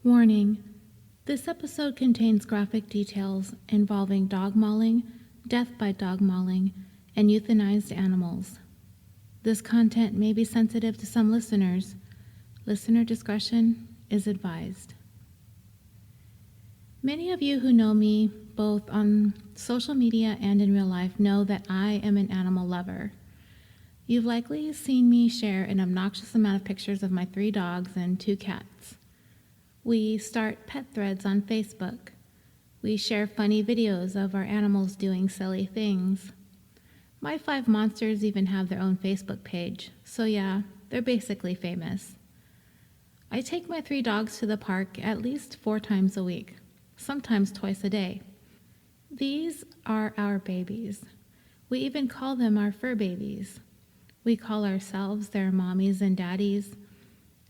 Warning: this episode contains graphic details involving dog mauling, death by dog mauling, and euthanized animals. This content may be sensitive to some listeners. Listener discretion is advised. Many of you who know me, both on social media and in real life, know that I am an animal lover. You've likely seen me share an obnoxious amount of pictures of my 3 dogs and 2 cats. We start pet threads on Facebook. We share funny videos of our animals doing silly things. My 5 monsters even have their own Facebook page, so yeah, they're basically famous. I take my 3 dogs to the park at least 4 times a week, sometimes twice a day. These are our babies. We even call them our fur babies. We call ourselves their mommies and daddies.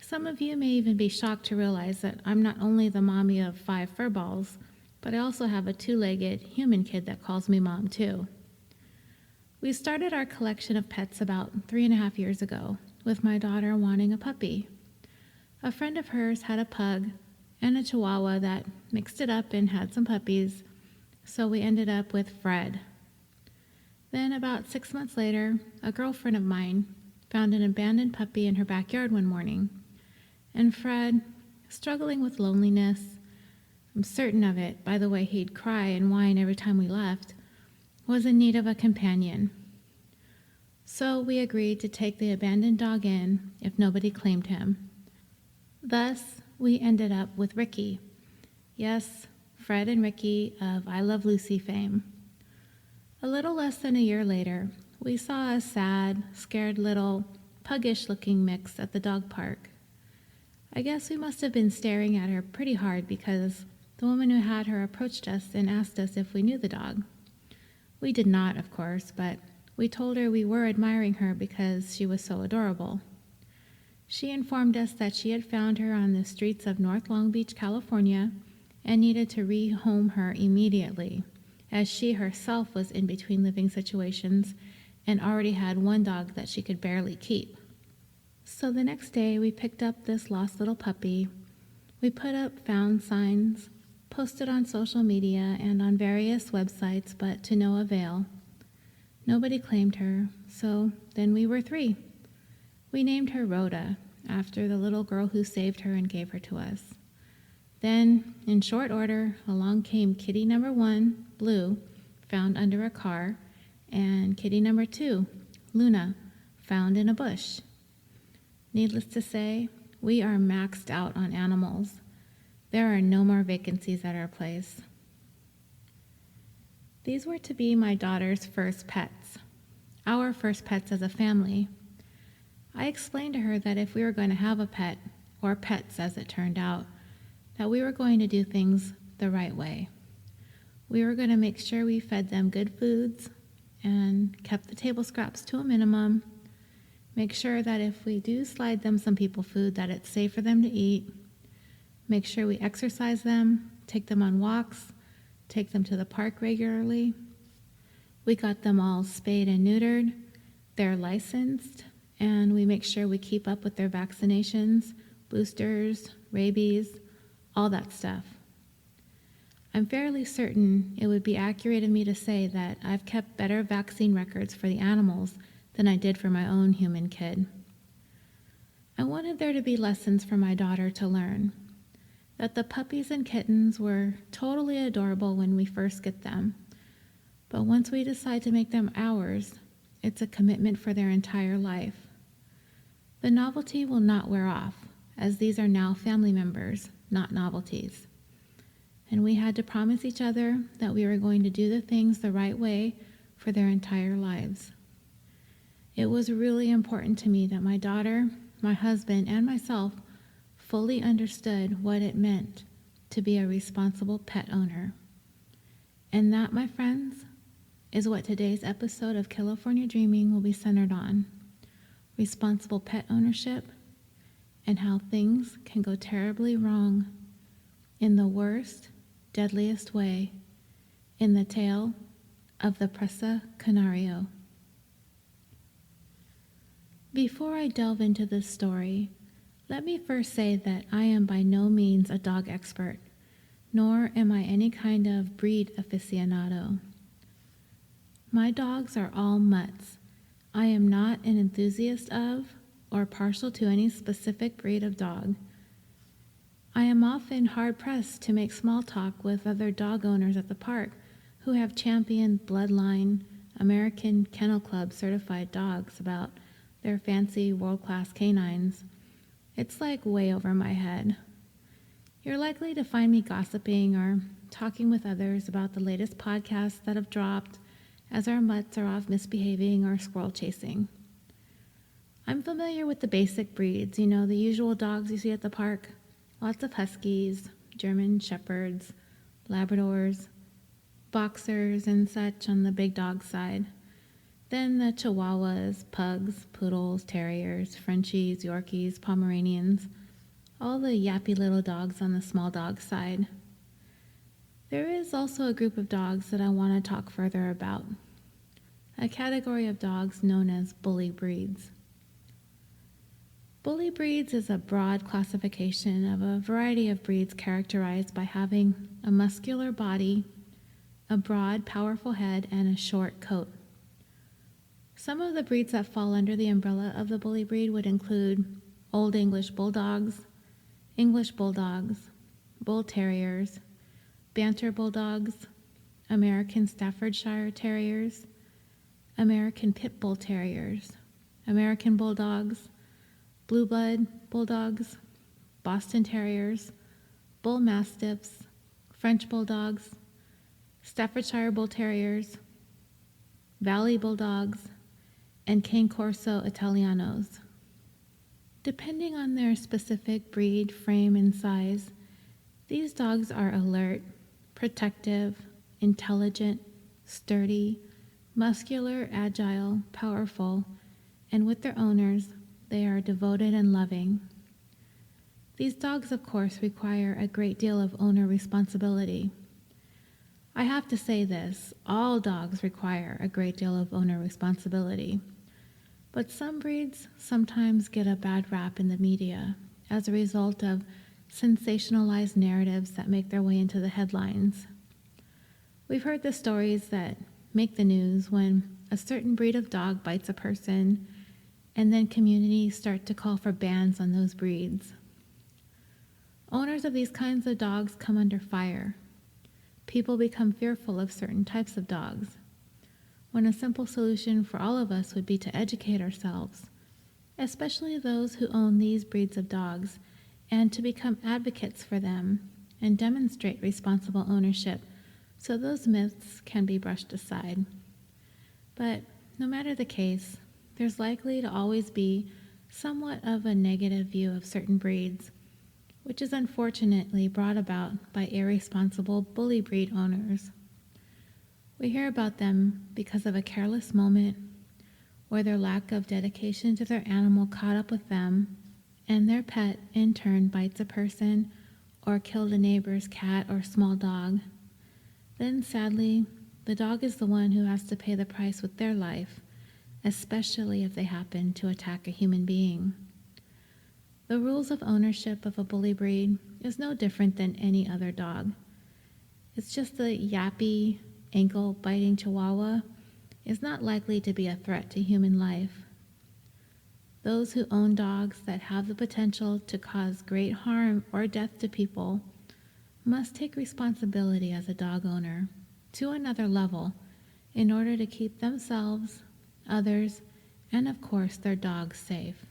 Some of you may even be shocked to realize that I'm not only the mommy of 5 fur balls, but I also have a 2-legged human kid that calls me mom too. We started our collection of pets about 3.5 years ago, with my daughter wanting a puppy. A friend of hers had a pug and a chihuahua that mixed it up and had some puppies, so we ended up with Fred. Then about 6 months later, a girlfriend of mine found an abandoned puppy in her backyard one morning. And Fred, struggling with loneliness, I'm certain of it by the way he'd cry and whine every time we left, was in need of a companion. So we agreed to take the abandoned dog in if nobody claimed him. Thus, we ended up with Ricky. Yes, Fred and Ricky of I Love Lucy fame. A little less than a year later, we saw a sad, scared little, puggish-looking mix at the dog park. I guess we must have been staring at her pretty hard because the woman who had her approached us and asked us if we knew the dog. We did not, of course, but we told her we were admiring her because she was so adorable. She informed us that she had found her on the streets of North Long Beach, California, and needed to rehome her immediately, as she herself was in between living situations and already had 1 dog that she could barely keep. So the next day, we picked up this lost little puppy. We put up found signs, posted on social media and on various websites, but to no avail. Nobody claimed her, so then we were 3. We named her Rhoda, after the little girl who saved her and gave her to us. Then, in short order, along came kitty number 1, Blue, found under a car, and kitty number 2, Luna, found in a bush. Needless to say, we are maxed out on animals. There are no more vacancies at our place. These were to be my daughter's first pets, our first pets as a family. I explained to her that if we were going to have a pet, or pets as it turned out, that we were going to do things the right way. We were going to make sure we fed them good foods and kept the table scraps to a minimum. Make sure that if we do slide them some people food, that it's safe for them to eat. Make sure we exercise them, take them on walks, take them to the park regularly. We got them all spayed and neutered. They're licensed, and we make sure we keep up with their vaccinations, boosters, rabies, all that stuff. I'm fairly certain it would be accurate of me to say that I've kept better vaccine records for the animals than I did for my own human kid. I wanted there to be lessons for my daughter to learn, that the puppies and kittens were totally adorable when we first get them, but once we decide to make them ours, it's a commitment for their entire life. The novelty will not wear off, as these are now family members, not novelties. And we had to promise each other that we were going to do the things the right way for their entire lives. It was really important to me that my daughter, my husband, and myself fully understood what it meant to be a responsible pet owner. And that, my friends, is what today's episode of California Dreaming will be centered on: responsible pet ownership and how things can go terribly wrong in the worst, deadliest way, in the tale of the Presa Canario. Before I delve into this story, Let me first say that I am by no means a dog expert, nor am I any kind of breed aficionado. My dogs are all mutts. I am not an enthusiast of or partial to any specific breed of dog. I am often hard-pressed to make small talk with other dog owners at the park who have championed bloodline American Kennel Club certified dogs about their fancy world-class canines. It's like way over my head. You're likely to find me gossiping or talking with others about the latest podcasts that have dropped as our mutts are off misbehaving or squirrel chasing. I'm familiar with the basic breeds, the usual dogs you see at the park. Lots of huskies, German shepherds, Labradors, boxers, and such on the big dog side. Then the Chihuahuas, Pugs, Poodles, Terriers, Frenchies, Yorkies, Pomeranians, all the yappy little dogs on the small dog side. There is also a group of dogs that I want to talk further about, a category of dogs known as bully breeds. Bully breeds is a broad classification of a variety of breeds characterized by having a muscular body, a broad, powerful head, and a short coat. Some of the breeds that fall under the umbrella of the bully breed would include Old English Bulldogs, Bull Terriers, Banter Bulldogs, American Staffordshire Terriers, American Pit Bull Terriers, American Bulldogs, Blue Blood Bulldogs, Boston Terriers, Bull Mastiffs, French Bulldogs, Staffordshire Bull Terriers, Valley Bulldogs, and Cane Corso Italianos. Depending on their specific breed, frame, and size, these dogs are alert, protective, intelligent, sturdy, muscular, agile, powerful, and with their owners, they are devoted and loving. These dogs, of course, require a great deal of owner responsibility. I have to say this, all dogs require a great deal of owner responsibility. But some breeds sometimes get a bad rap in the media as a result of sensationalized narratives that make their way into the headlines. We've heard the stories that make the news when a certain breed of dog bites a person, and then communities start to call for bans on those breeds. Owners of these kinds of dogs come under fire. People become fearful of certain types of dogs, when a simple solution for all of us would be to educate ourselves, especially those who own these breeds of dogs, and to become advocates for them and demonstrate responsible ownership so those myths can be brushed aside. But no matter the case, there's likely to always be somewhat of a negative view of certain breeds, which is unfortunately brought about by irresponsible bully breed owners. We hear about them because of a careless moment, or their lack of dedication to their animal caught up with them, and their pet in turn bites a person or killed a neighbor's cat or small dog. Then sadly, the dog is the one who has to pay the price with their life, especially if they happen to attack a human being. The rules of ownership of a bully breed is no different than any other dog. It's just the yappy, ankle-biting Chihuahua is not likely to be a threat to human life. Those who own dogs that have the potential to cause great harm or death to people must take responsibility as a dog owner to another level in order to keep themselves, others, and of course their dogs safe.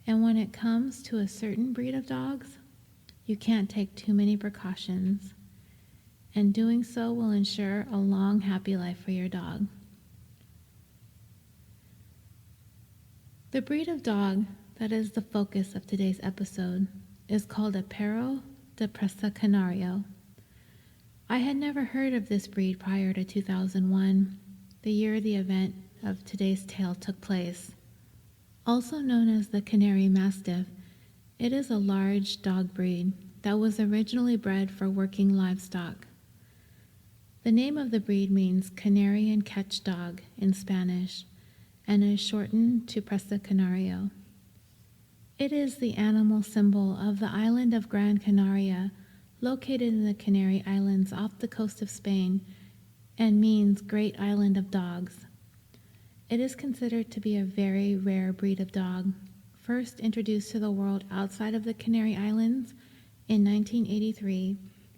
And when it comes to a certain breed of dogs, you can't take too many precautions, and doing so will ensure a long, happy life for your dog. The breed of dog that is the focus of today's episode is called a Perro de Presa Canario. I had never heard of this breed prior to 2001, the year the event of today's tale took place. Also known as the Canary Mastiff, it is a large dog breed that was originally bred for working livestock. The name of the breed means Canarian catch dog in Spanish and is shortened to Presa Canario. It is the animal symbol of the island of Gran Canaria, located in the Canary Islands off the coast of Spain, and means Great Island of Dogs. It is considered to be a very rare breed of dog, first introduced to the world outside of the Canary Islands in 1983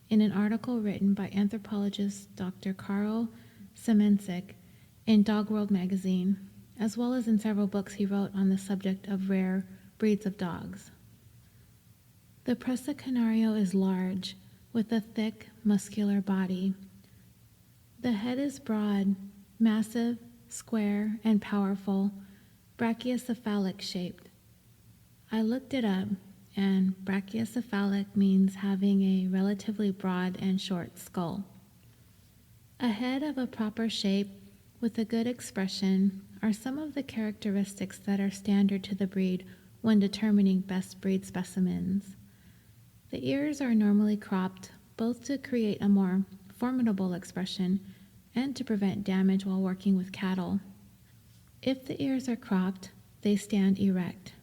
in an article written by anthropologist Dr. Karl Semensik in Dog World magazine, as well as in several books he wrote on the subject of rare breeds of dogs. The Presa Canario is large, with a thick, muscular body. The head is broad, massive, square, and powerful, brachiocephalic shaped. I looked it up, and brachiocephalic means having a relatively broad and short skull. A head of a proper shape with a good expression are some of the characteristics that are standard to the breed when determining best breed specimens. The ears are normally cropped, both to create a more formidable expression and to prevent damage while working with cattle. If the ears are cropped, they stand erect.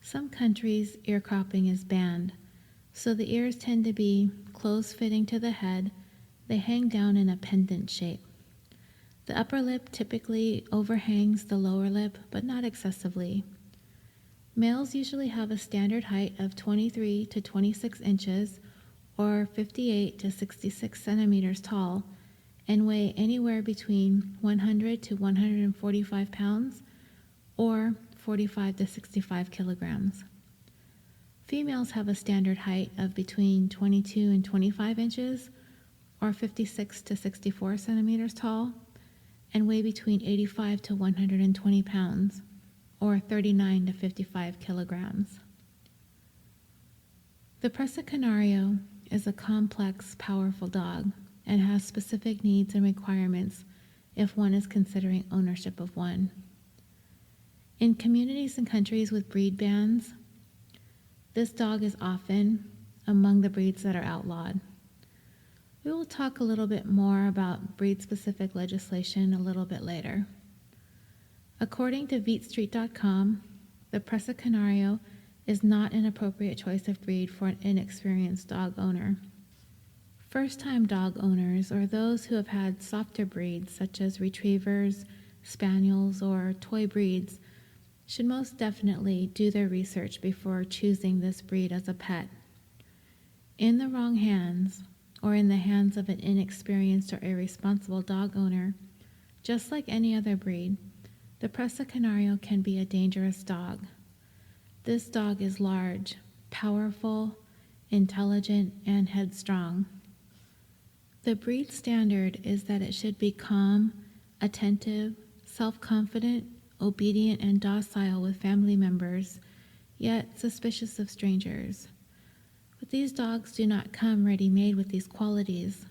Some countries, ear cropping is banned, so the ears tend to be close-fitting to the head. They hang down in a pendant shape. The upper lip typically overhangs the lower lip, but not excessively. Males usually have a standard height of 23 to 26 inches, or 58 to 66 centimeters tall, and weigh anywhere between 100 to 145 pounds, or 45 to 65 kilograms. Females have a standard height of between 22 and 25 inches, or 56 to 64 centimeters tall, and weigh between 85 to 120 pounds, or 39 to 55 kilograms. The Presa Canario is a complex, powerful dog and has specific needs and requirements if one is considering ownership of one. In communities and countries with breed bans, this dog is often among the breeds that are outlawed. We will talk a little bit more about breed-specific legislation a little bit later. According to VeetStreet.com, the Presa Canario is not an appropriate choice of breed for an inexperienced dog owner. First-time dog owners, or those who have had softer breeds such as retrievers, spaniels, or toy breeds, should most definitely do their research before choosing this breed as a pet. In the wrong hands, or in the hands of an inexperienced or irresponsible dog owner, just like any other breed, the Presa Canario can be a dangerous dog. This dog is large, powerful, intelligent, and headstrong. The breed standard is that it should be calm, attentive, self-confident, obedient, and docile with family members, yet suspicious of strangers. But these dogs do not come ready-made with these qualities.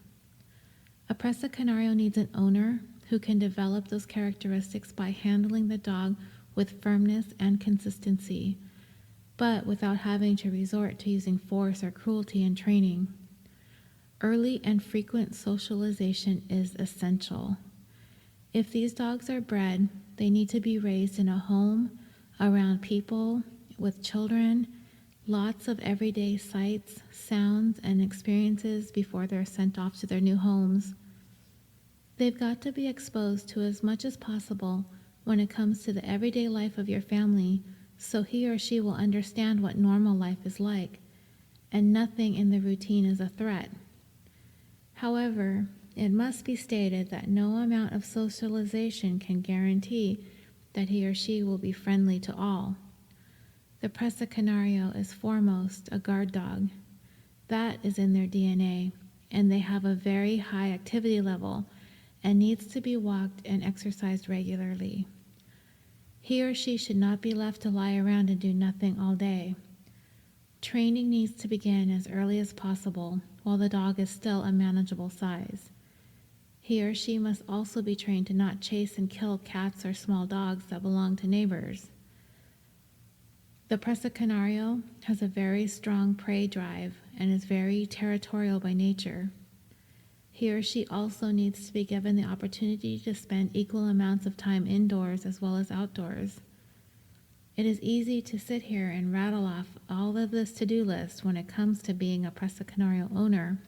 A Presa Canario needs an owner who can develop those characteristics by handling the dog with firmness and consistency, but without having to resort to using force or cruelty in training. Early and frequent socialization is essential. If these dogs are bred, they need to be raised in a home, around people, with children, lots of everyday sights, sounds, and experiences before they're sent off to their new homes. They've got to be exposed to as much as possible when it comes to the everyday life of your family, so he or she will understand what normal life is like, and nothing in the routine is a threat. However, it must be stated that no amount of socialization can guarantee that he or she will be friendly to all. The Presa Canario is foremost a guard dog. That is in their DNA, and they have a very high activity level and needs to be walked and exercised regularly. He or she should not be left to lie around and do nothing all day. Training needs to begin as early as possible while the dog is still a manageable size. He or she must also be trained to not chase and kill cats or small dogs that belong to neighbors. The Presa Canario has a very strong prey drive and is very territorial by nature. He or she also needs to be given the opportunity to spend equal amounts of time indoors as well as outdoors. It is easy to sit here and rattle off all of this to-do list when it comes to being a Presa Canario owner.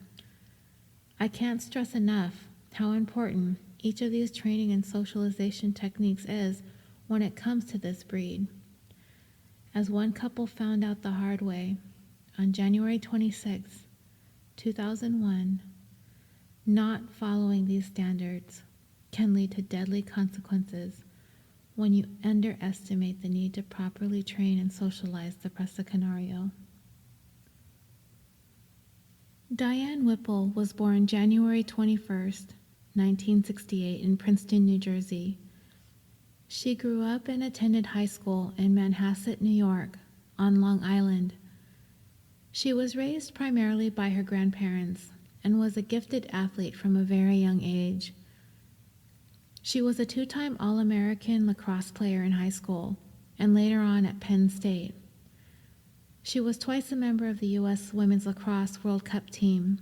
I can't stress enough how important each of these training and socialization techniques is when it comes to this breed. As one couple found out the hard way, on January 26, 2001, not following these standards can lead to deadly consequences when you underestimate the need to properly train and socialize the Presa Canario. Diane Whipple was born January 21st, 1968 in Princeton, New Jersey. She grew up and attended high school in Manhasset, New York, on Long Island. She was raised primarily by her grandparents and was a gifted athlete from a very young age. She was a two-time All-American lacrosse player in high school and later on at Penn State. She was twice a member of the U.S. Women's Lacrosse World Cup team.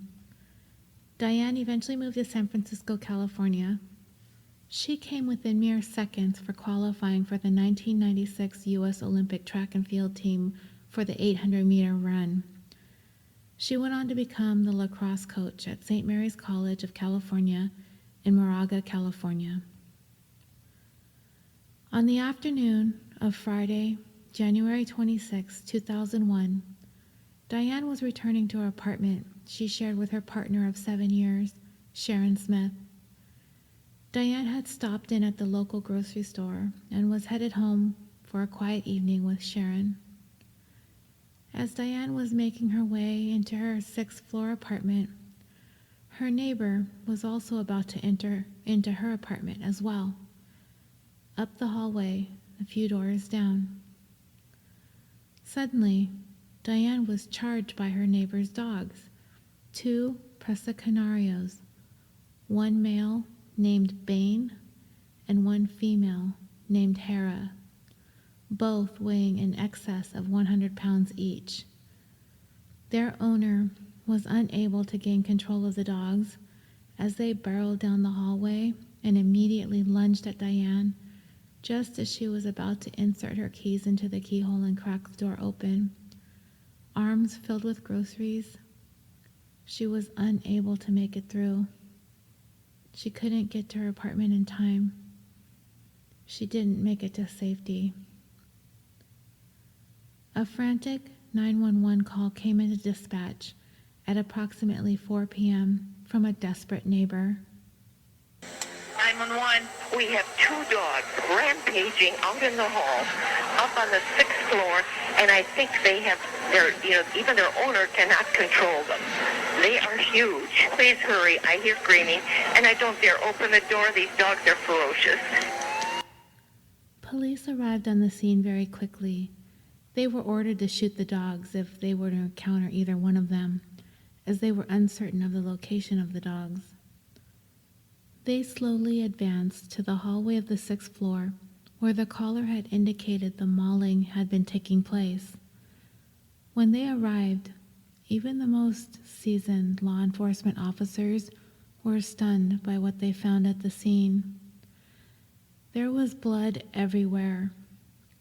Diane eventually moved to San Francisco, California. She came within mere seconds for qualifying for the 1996 U.S. Olympic track and field team for the 800-meter run. She went on to become the lacrosse coach at St. Mary's College of California in Moraga, California. On the afternoon of Friday, January 26, 2001, Diane was returning to her apartment she shared with her partner of 7 years, Sharon Smith. Diane had stopped in at the local grocery store and was headed home for a quiet evening with Sharon. As Diane was making her way into her 6th-floor apartment, her neighbor was also about to enter into her apartment as well, up the hallway, a few doors down. Suddenly, Diane was charged by her neighbor's dogs, 2 Presa Canarios, one male named Bane and one female named Hera, both weighing in excess of 100 pounds each. Their owner was unable to gain control of the dogs as they barreled down the hallway and immediately lunged at Diane just as she was about to insert her keys into the keyhole and crack the door open. Arms filled with groceries, she was unable to make it through. She couldn't get to her apartment in time. She didn't make it to safety. A frantic 911 call came into dispatch at approximately 4 p.m. from a desperate neighbor. 911, we have 2 dogs rampaging out in the hall, up on the 6th floor, and I think they have even their owner cannot control them. They are huge. Please hurry. I hear screaming, and I don't dare open the door. These dogs are ferocious. Police arrived on the scene very quickly. They were ordered to shoot the dogs if they were to encounter either one of them, as they were uncertain of the location of the dogs. They slowly advanced to the hallway of the 6th floor, where the caller had indicated the mauling had been taking place. When they arrived, even the most seasoned law enforcement officers were stunned by what they found at the scene. There was blood everywhere,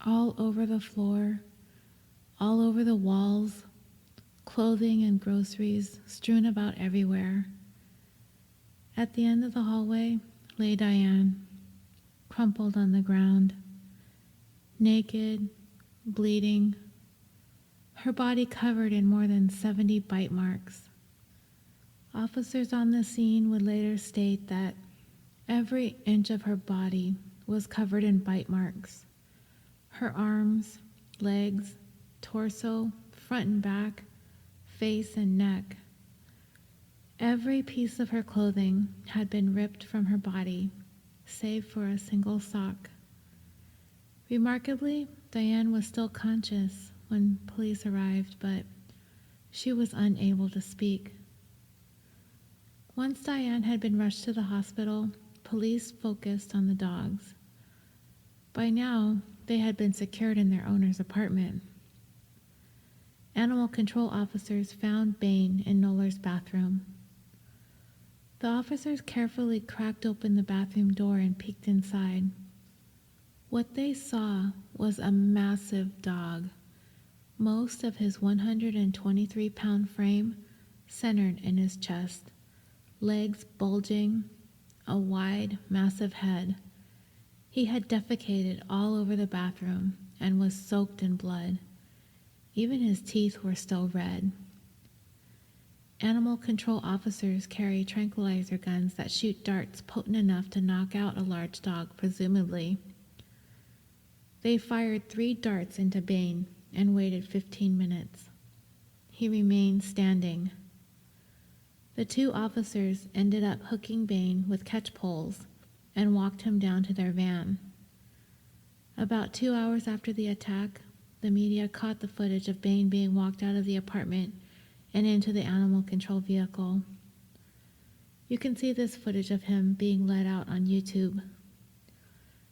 all over the floor, all over the walls, clothing and groceries strewn about everywhere. At the end of the hallway lay Diane, crumpled on the ground, naked, bleeding, her body covered in more than 70 bite marks. Officers on the scene would later state that every inch of her body was covered in bite marks. Her arms, legs, torso, front and back, face and neck. Every piece of her clothing had been ripped from her body, save for a single sock. Remarkably, Diane was still conscious when police arrived, but she was unable to speak. Once Diane had been rushed to the hospital, police focused on the dogs. By now, they had been secured in their owner's apartment. Animal control officers found Bane in Noller's bathroom. The officers carefully cracked open the bathroom door and peeked inside. What they saw was a massive dog, most of his 123-pound frame centered in his chest, legs bulging, a wide, massive head. He had defecated all over the bathroom and was soaked in blood. Even his teeth were still red. Animal control officers carry tranquilizer guns that shoot darts potent enough to knock out a large dog, presumably. They fired 3 darts into Bane and waited 15 minutes. He remained standing. The 2 officers ended up hooking Bane with catch poles and walked him down to their van. About 2 hours after the attack, the media caught the footage of Bane being walked out of the apartment and into the animal control vehicle. You can see this footage of him being let out on YouTube.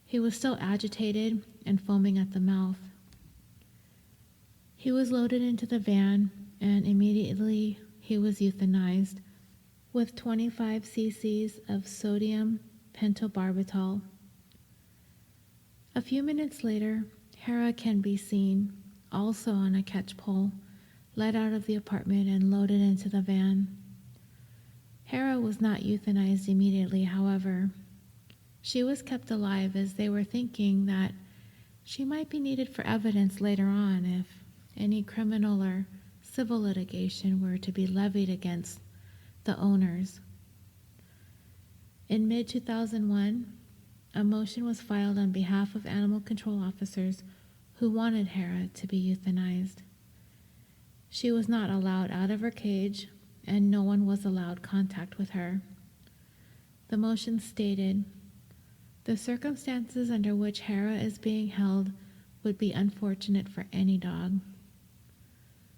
He was still agitated and foaming at the mouth. He was loaded into the van, and immediately he was euthanized with 25 cc's of sodium pentobarbital. A few minutes later, Hera can be seen, also on a catch pole, led out of the apartment and loaded into the van. Hera was not euthanized immediately, however. She was kept alive as they were thinking that she might be needed for evidence later on if any criminal or civil litigation were to be levied against the owners. In mid-2001, a motion was filed on behalf of animal control officers who wanted Hera to be euthanized. She was not allowed out of her cage, and no one was allowed contact with her. The motion stated, "The circumstances under which Hera is being held would be unfortunate for any dog.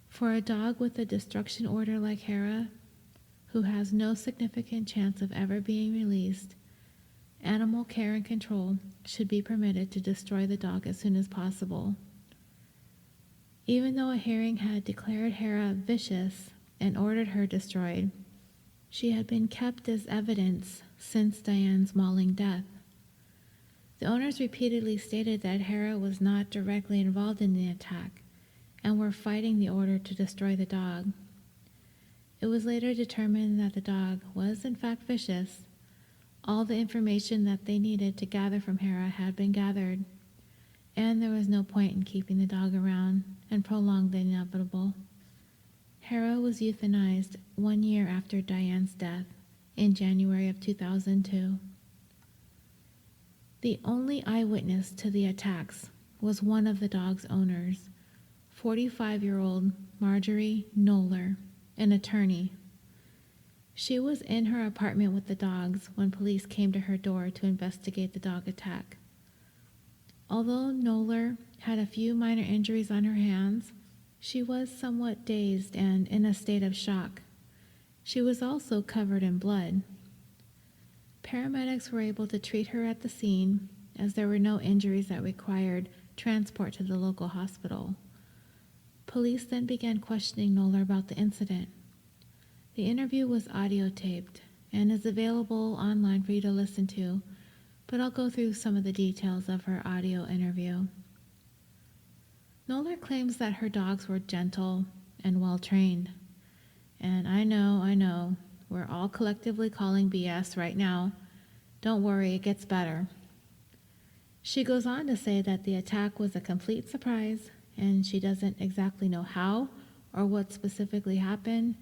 For a dog with a destruction order like Hera, who has no significant chance of ever being released, animal care and control should be permitted to destroy the dog as soon as possible." Even though a hearing had declared Hera vicious and ordered her destroyed, she had been kept as evidence since Diane's mauling death. The owners repeatedly stated that Hera was not directly involved in the attack and were fighting the order to destroy the dog. It was later determined that the dog was in fact vicious. All the information that they needed to gather from Hera had been gathered, and there was no point in keeping the dog around and prolong the inevitable. Hera was euthanized 1 year after Diane's death, in January of 2002. The only eyewitness to the attacks was one of the dog's owners, 45-year-old Marjorie Knoller, an attorney. She was in her apartment with the dogs when police came to her door to investigate the dog attack. Although Knoller had a few minor injuries on her hands, she was somewhat dazed and in a state of shock. She was also covered in blood. Paramedics were able to treat her at the scene, as there were no injuries that required transport to the local hospital. Police then began questioning Knoller about the incident. The interview was audio taped and is available online for you to listen to, but I'll go through some of the details of her audio interview. Knoller claims that her dogs were gentle and well-trained. And I know, we're all collectively calling BS right now. Don't worry, it gets better. She goes on to say that the attack was a complete surprise, and she doesn't exactly know how or what specifically happened,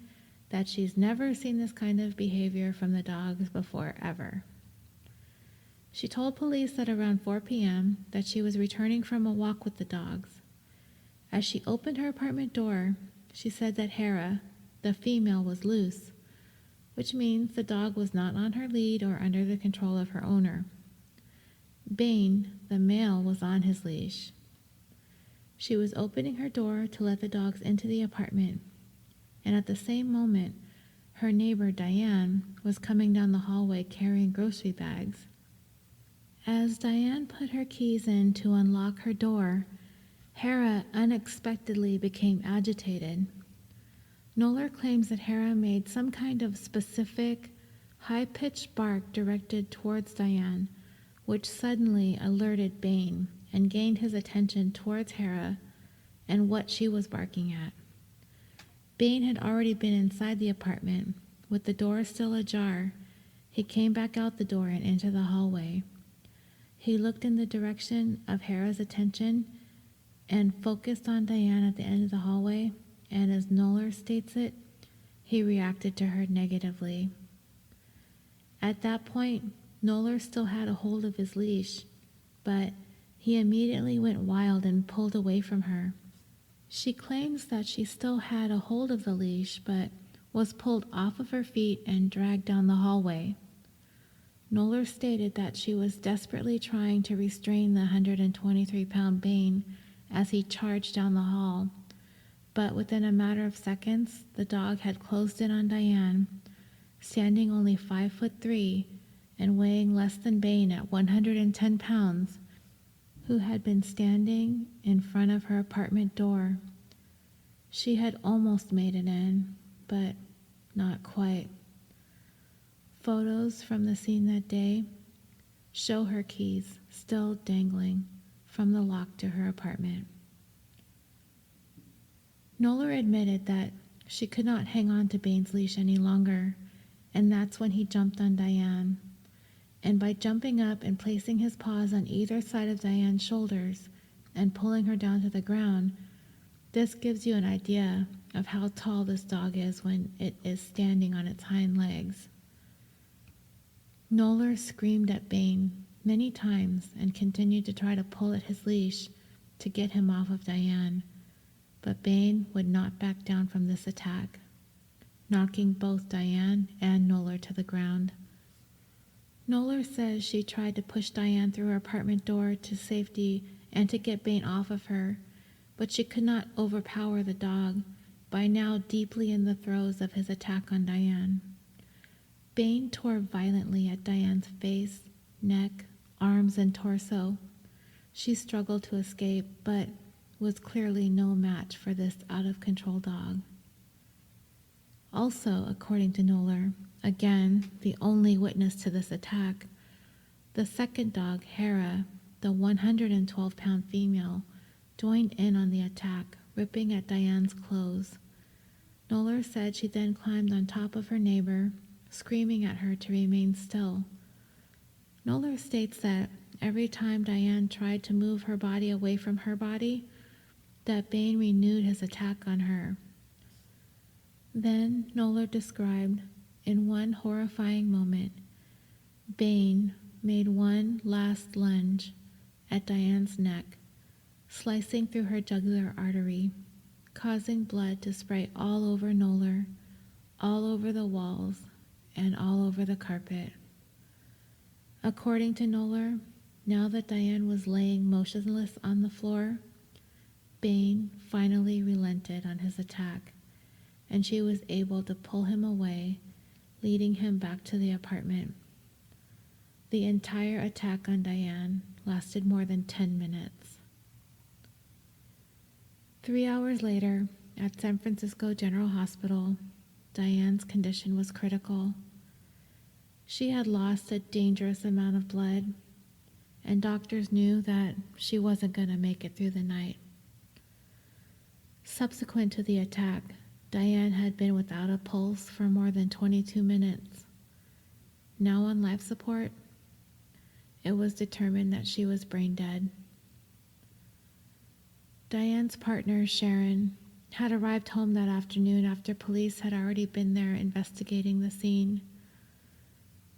that she's never seen this kind of behavior from the dogs before, ever. She told police that around 4 p.m. that she was returning from a walk with the dogs. As she opened her apartment door, she said that Hera, the female, was loose, which means the dog was not on her lead or under the control of her owner. Bane, the male, was on his leash. She was opening her door to let the dogs into the apartment, and at the same moment, her neighbor Diane was coming down the hallway carrying grocery bags. As Diane put her keys in to unlock her door, Hera unexpectedly became agitated. Knoller claims that Hera made some kind of specific, high-pitched bark directed towards Diane, which suddenly alerted Bane, and gained his attention towards Hera and what she was barking at. Bane had already been inside the apartment. With the door still ajar, he came back out the door and into the hallway. He looked in the direction of Hera's attention and focused on Diane at the end of the hallway, and as Noller states it, he reacted to her negatively. At that point, Noller still had a hold of his leash, but he immediately went wild and pulled away from her. She claims that she still had a hold of the leash, but was pulled off of her feet and dragged down the hallway. Noller stated that she was desperately trying to restrain the 123-pound Bane as he charged down the hall, but within a matter of seconds, the dog had closed in on Diane, standing only 5'3" and weighing less than Bane at 110 pounds, who had been standing in front of her apartment door. She had almost made it in, but not quite. Photos from the scene that day show her keys still dangling from the lock to her apartment. Noller admitted that she could not hang on to Bane's leash any longer, and that's when he jumped on Diane. And by jumping up and placing his paws on either side of Diane's shoulders and pulling her down to the ground, this gives you an idea of how tall this dog is when it is standing on its hind legs. Noller screamed at Bane many times and continued to try to pull at his leash to get him off of Diane, but Bane would not back down from this attack, knocking both Diane and Noller to the ground. Noller says she tried to push Diane through her apartment door to safety and to get Bane off of her, but she could not overpower the dog, by now deeply in the throes of his attack on Diane. Bane tore violently at Diane's face, neck, arms, and torso. She struggled to escape, but was clearly no match for this out-of-control dog. Also, according to Noller, again, the only witness to this attack, the second dog, Hera, the 112-pound female, joined in on the attack, ripping at Diane's clothes. Noller said she then climbed on top of her neighbor, screaming at her to remain still. Noller states that every time Diane tried to move her body away from her body, that Bane renewed his attack on her. Then Noller described, in one horrifying moment, Bane made one last lunge at Diane's neck, slicing through her jugular artery, causing blood to spray all over Noller, all over the walls, and all over the carpet. According to Noller, now that Diane was laying motionless on the floor, Bane finally relented on his attack, and she was able to pull him away, leading him back to the apartment. The entire attack on Diane lasted more than 10 minutes. 3 hours later, at San Francisco General Hospital, Diane's condition was critical. She had lost a dangerous amount of blood, and doctors knew that she wasn't going to make it through the night. Subsequent to the attack, Diane had been without a pulse for more than 22 minutes. Now on life support, it was determined that she was brain dead. Diane's partner, Sharon, had arrived home that afternoon after police had already been there investigating the scene.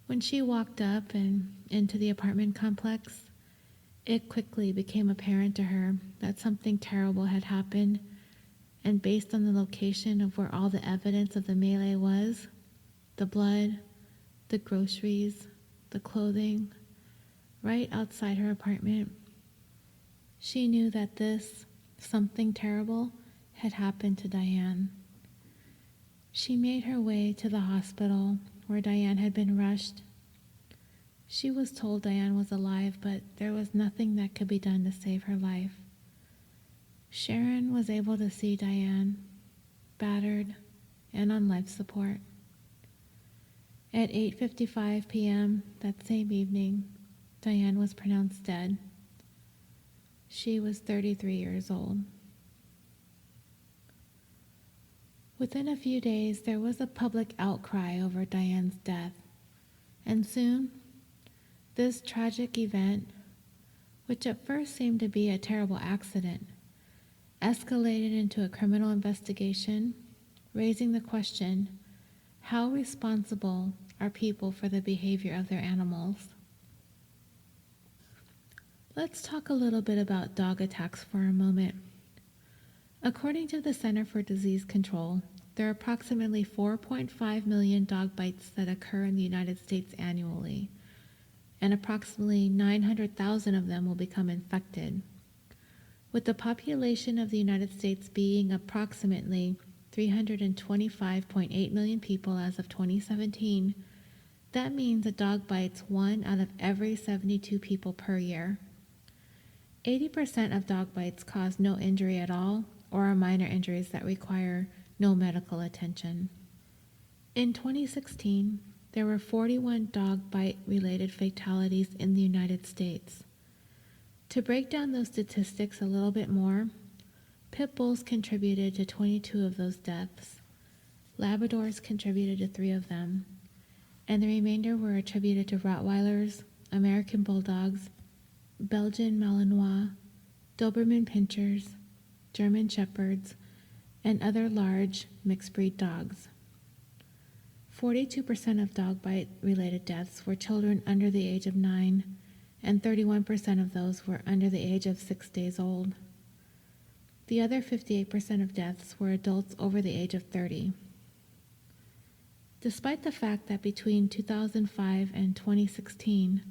When she walked up and into the apartment complex, it quickly became apparent to her that something terrible had happened, and based on the location of where all the evidence of the melee was, the blood, the groceries, the clothing, right outside her apartment, she knew that this something terrible had happened to Diane. She made her way to the hospital where Diane had been rushed. She was told Diane was alive, but there was nothing that could be done to save her life. Sharon was able to see Diane, battered and on life support. At 8:55 p.m. that same evening, Diane was pronounced dead. She was 33 years old. Within a few days, there was a public outcry over Diane's death, and soon, this tragic event, which at first seemed to be a terrible accident, escalated into a criminal investigation, raising the question, how responsible are people for the behavior of their animals? Let's talk a little bit about dog attacks for a moment. According to the Center for Disease Control, there are approximately 4.5 million dog bites that occur in the United States annually, and approximately 900,000 of them will become infected. With the population of the United States being approximately 325.8 million people as of 2017, that means a dog bites 1 out of every 72 people per year. 80% of dog bites cause no injury at all or are minor injuries that require no medical attention. In 2016, there were 41 dog bite-related fatalities in the United States. To break down those statistics a little bit more, pit bulls contributed to 22 of those deaths, Labradors contributed to 3 of them, and the remainder were attributed to Rottweilers, American Bulldogs, Belgian Malinois, Doberman Pinschers, German Shepherds, and other large mixed-breed dogs. 42% of dog bite-related deaths were children under the age of 9, and 31% of those were under the age of 6 days old. The other 58% of deaths were adults over the age of 30. Despite the fact that between 2005 and 2016,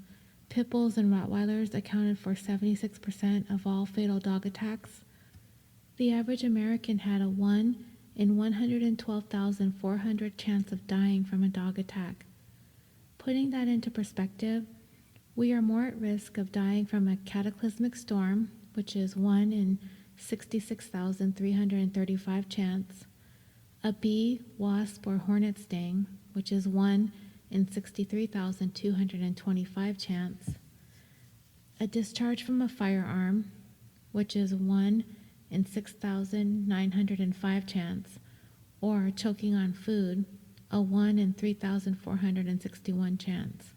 pit bulls and Rottweilers accounted for 76% of all fatal dog attacks, the average American had a 1 in 112,400 chance of dying from a dog attack. Putting that into perspective, we are more at risk of dying from a cataclysmic storm, which is 1 in 66,335 chance, a bee, wasp, or hornet sting, which is 1 in 63,225 chance, a discharge from a firearm, which is 1 in 6,905 chance, or choking on food, a 1 in 3,461 chance.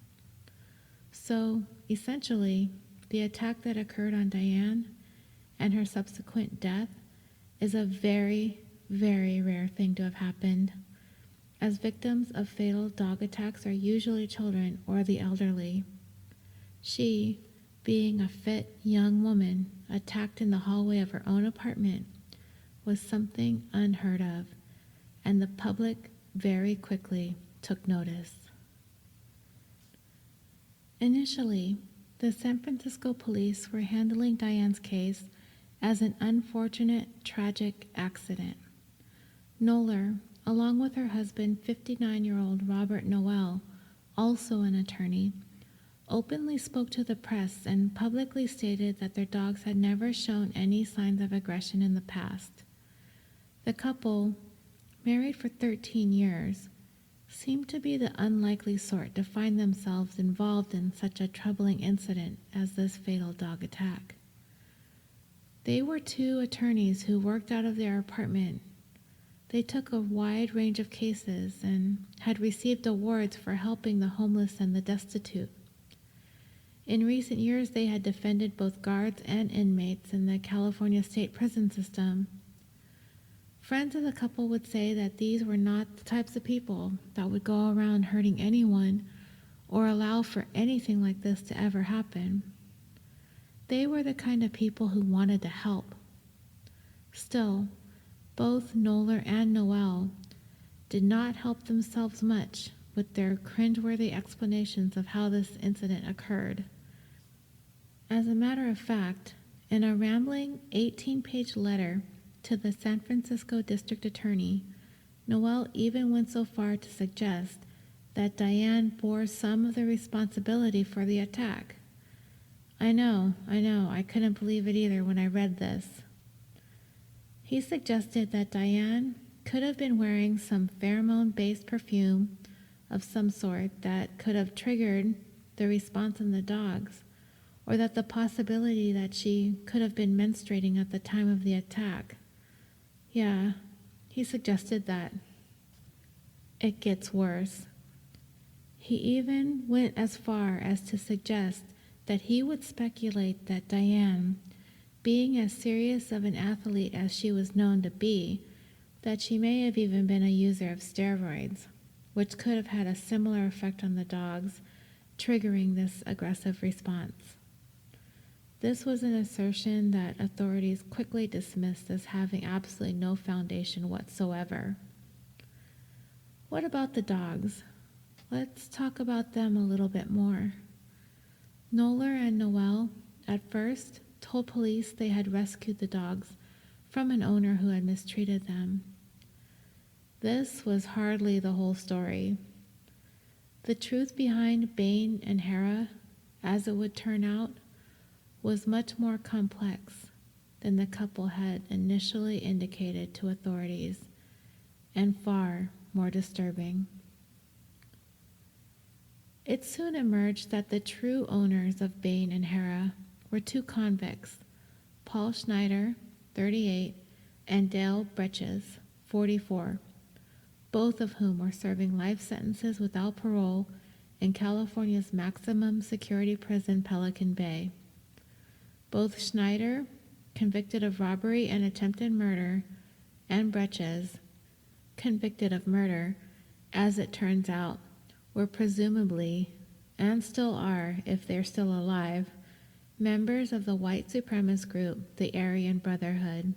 So, essentially, the attack that occurred on Diane and her subsequent death is a very, very rare thing to have happened, as victims of fatal dog attacks are usually children or the elderly. She, being a fit young woman attacked in the hallway of her own apartment, was something unheard of, and the public very quickly took notice. Initially, the San Francisco police were handling Diane's case as an unfortunate, tragic accident. Knoller, along with her husband, 59-year-old Robert Noel, also an attorney, openly spoke to the press and publicly stated that their dogs had never shown any signs of aggression in the past. The couple, married for 13 years, seemed to be the unlikely sort to find themselves involved in such a troubling incident as this fatal dog attack. They were 2 attorneys who worked out of their apartment. They took a wide range of cases and had received awards for helping the homeless and the destitute. In recent years, they had defended both guards and inmates in the California state prison system. Friends of the couple would say that these were not the types of people that would go around hurting anyone or allow for anything like this to ever happen. They were the kind of people who wanted to help. Still, both Knoller and Noel did not help themselves much with their cringeworthy explanations of how this incident occurred. As a matter of fact, in a rambling 18-page letter to the San Francisco District Attorney, Noel even went so far to suggest that Diane bore some of the responsibility for the attack. I know, I couldn't believe it either when I read this. He suggested that Diane could have been wearing some pheromone-based perfume of some sort that could have triggered the response in the dogs, or that the possibility that she could have been menstruating at the time of the attack. Yeah, he suggested that. It gets worse. He even went as far as to suggest that he would speculate that Diane, being as serious of an athlete as she was known to be, that she may have even been a user of steroids, which could have had a similar effect on the dogs, triggering this aggressive response. This was an assertion that authorities quickly dismissed as having absolutely no foundation whatsoever. What about the dogs? Let's talk about them a little bit more. Noller and Noel, at first, told police they had rescued the dogs from an owner who had mistreated them. This was hardly the whole story. The truth behind Bane and Hera, as it would turn out, was much more complex than the couple had initially indicated to authorities, and far more disturbing. It soon emerged that the true owners of Bane and Hera were two convicts, Paul Schneider, 38, and Dale Bretches, 44, both of whom were serving life sentences without parole in California's maximum security prison, Pelican Bay. Both Schneider, convicted of robbery and attempted murder, and Bretches, convicted of murder, as it turns out, were presumably, and still are if they're still alive, members of the white supremacist group, the Aryan Brotherhood.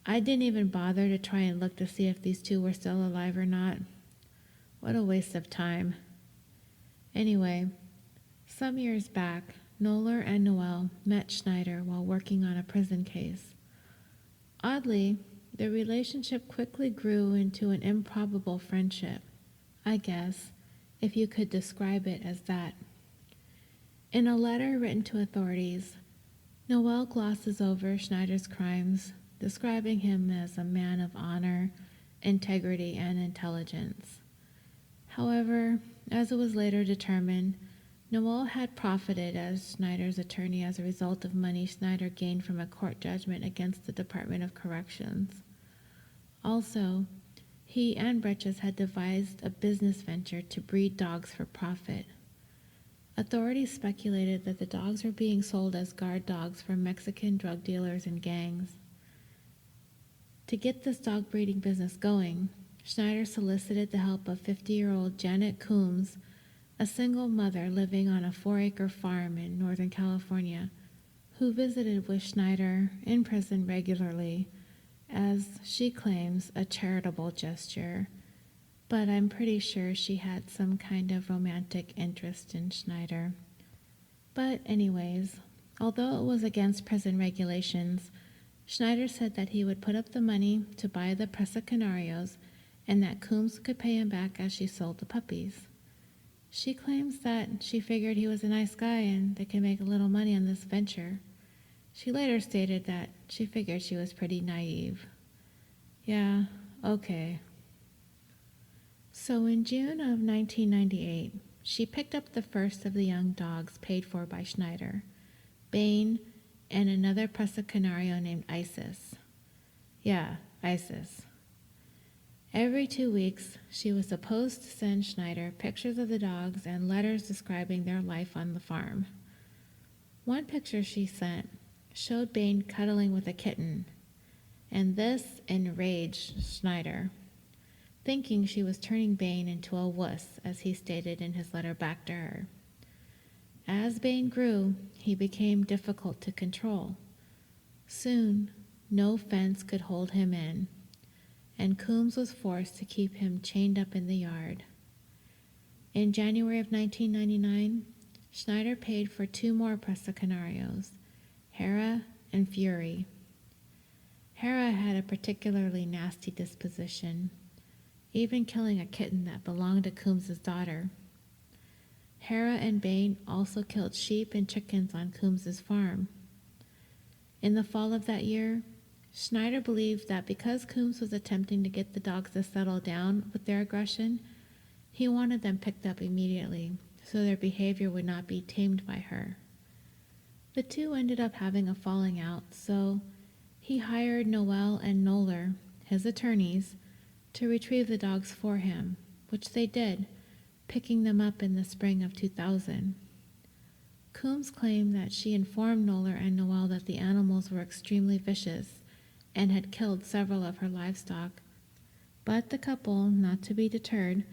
I didn't even bother to try and look to see if these two were still alive or not. What a waste of time. Anyway, some years back, Noller and Noel met Schneider while working on a prison case. Oddly, their relationship quickly grew into an improbable friendship, I guess, if you could describe it as that. In a letter written to authorities, Noel glosses over Schneider's crimes, describing him as a man of honor, integrity, and intelligence. However, as it was later determined, Noel had profited as Schneider's attorney as a result of money Schneider gained from a court judgment against the Department of Corrections. Also, he and Bretches had devised a business venture to breed dogs for profit. Authorities speculated that the dogs were being sold as guard dogs for Mexican drug dealers and gangs. To get this dog breeding business going, Schneider solicited the help of 50-year-old Janet Coombs, a single mother living on a 4-acre farm in Northern California, who visited with Schneider in prison regularly, as she claims a charitable gesture, but I'm pretty sure she had some kind of romantic interest in Schneider. But anyways, although it was against prison regulations, Schneider said that he would put up the money to buy the Presa Canarios and that Coombs could pay him back as she sold the puppies. She claims that she figured he was a nice guy and they could make a little money on this venture. She later stated that she figured she was pretty naive. Yeah, okay. So in June of 1998, she picked up the first of the young dogs paid for by Schneider, Bane, and another Presa Canario named Isis. Yeah, Isis. Every 2 weeks, she was supposed to send Schneider pictures of the dogs and letters describing their life on the farm. One picture she sent showed Bane cuddling with a kitten, and this enraged Schneider, thinking she was turning Bane into a wuss, as he stated in his letter back to her. As Bane grew, he became difficult to control. Soon, no fence could hold him in, and Coombs was forced to keep him chained up in the yard. In January of 1999, Schneider paid for 2 more Presa Canarios, Hera and Fury. Hera had a particularly nasty disposition, even killing a kitten that belonged to Coombs' daughter. Hera and Bane also killed sheep and chickens on Coombs' farm. In the fall of that year, Schneider believed that because Coombs was attempting to get the dogs to settle down with their aggression, he wanted them picked up immediately so their behavior would not be tamed by her. The two ended up having a falling out, so he hired Noel and Noller, his attorneys, to retrieve the dogs for him, which they did, picking them up in the spring of 2000. Coombs claimed that she informed Noller and Noel that the animals were extremely vicious and had killed several of her livestock, but the couple, not to be deterred,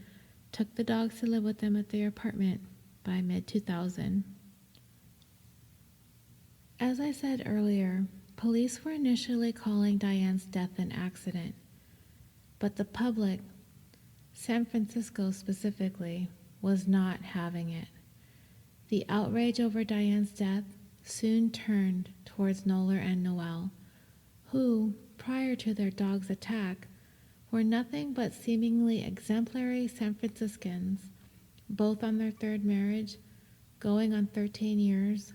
took the dogs to live with them at their apartment by mid-2000. As I said earlier, police were initially calling Diane's death an accident, but the public, San Francisco specifically, was not having it. The outrage over Diane's death soon turned towards Noller and Noel, who, prior to their dog's attack, were nothing but seemingly exemplary San Franciscans, both on their third marriage, going on 13 years,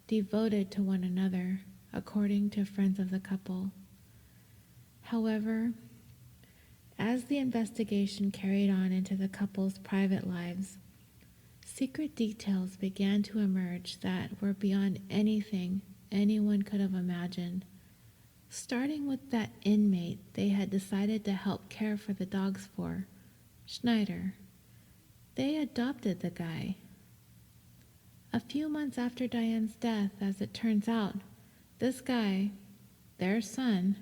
devoted to one another, according to friends of the couple. However, as the investigation carried on into the couple's private lives, secret details began to emerge that were beyond anything anyone could have imagined, starting with that inmate they had decided to help care for the dogs for, Schneider. They adopted the guy. A few months after Diane's death, as it turns out, this guy, their son,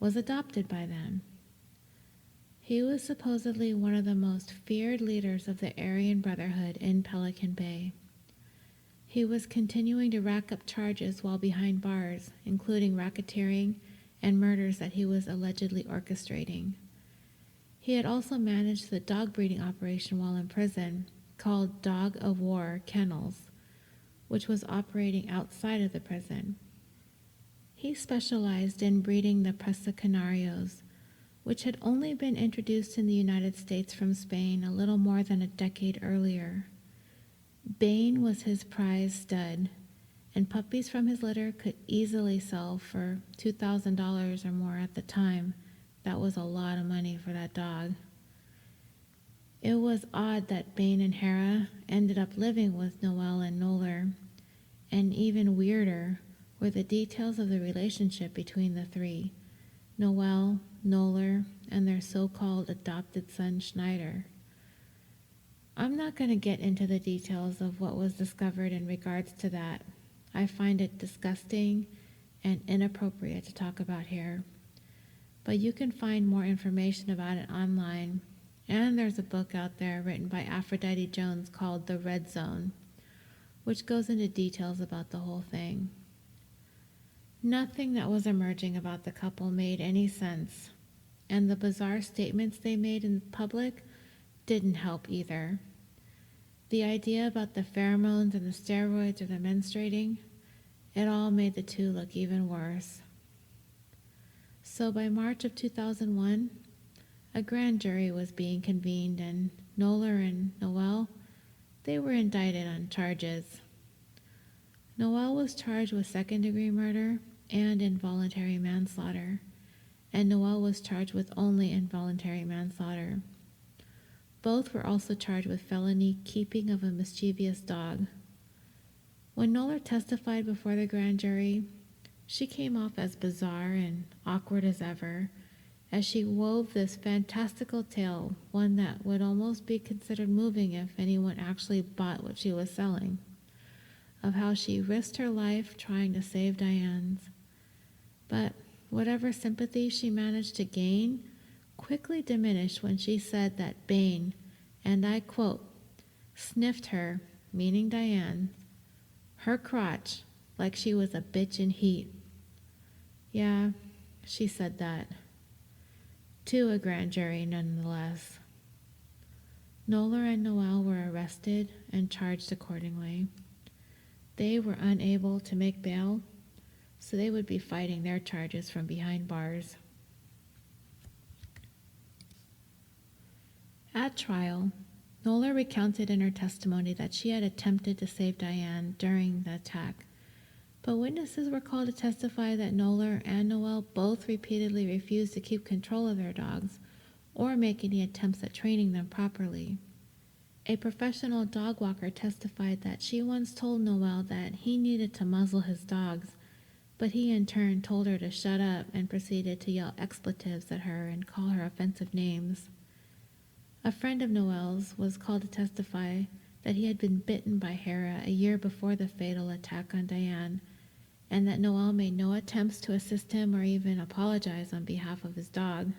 was adopted by them. He was supposedly one of the most feared leaders of the Aryan Brotherhood in Pelican Bay. He was continuing to rack up charges while behind bars, including racketeering and murders that he was allegedly orchestrating. He had also managed the dog breeding operation while in prison, called Dog of War Kennels, which was operating outside of the prison. He specialized in breeding the Presa Canarios, which had only been introduced in the United States from Spain a little more than a decade earlier. Bane was his prize stud, and puppies from his litter could easily sell for $2,000 or more at the time. That was a lot of money for that dog. It was odd that Bane and Hera ended up living with Noel and Noller, and even weirder were the details of the relationship between the three, Noel, Noller, and their so-called adopted son Schneider. I'm not going to get into the details of what was discovered in regards to that. I find it disgusting and inappropriate to talk about here. But you can find more information about it online, and there's a book out there written by Aphrodite Jones called The Red Zone, which goes into details about the whole thing. Nothing that was emerging about the couple made any sense, and the bizarre statements they made in public didn't help either. The idea about the pheromones and the steroids or the menstruating, it all made the two look even worse. So by March of 2001, a grand jury was being convened, and Noller and Noel, they were indicted on charges. Noel was charged with second-degree murder and involuntary manslaughter, and Noel was charged with only involuntary manslaughter. Both were also charged with felony keeping of a mischievous dog. When Noller testified before the grand jury, she came off as bizarre and awkward as ever, as she wove this fantastical tale, one that would almost be considered moving if anyone actually bought what she was selling, of how she risked her life trying to save Diane's. But whatever sympathy she managed to gain quickly diminished when she said that Bane, and I quote, sniffed her, meaning Diane, her crotch like she was a bitch in heat. Yeah, she said that. To a grand jury nonetheless. Noller and Noel were arrested and charged accordingly. They were unable to make bail, so they would be fighting their charges from behind bars. At trial, Noller recounted in her testimony that she had attempted to save Diane during the attack, but witnesses were called to testify that Noller and Noel both repeatedly refused to keep control of their dogs or make any attempts at training them properly. A professional dog walker testified that she once told Noel that he needed to muzzle his dogs, but he in turn told her to shut up and proceeded to yell expletives at her and call her offensive names. A friend of Noel's was called to testify that he had been bitten by Hera a year before the fatal attack on Diane, and that Noel made no attempts to assist him or even apologize on behalf of his dog.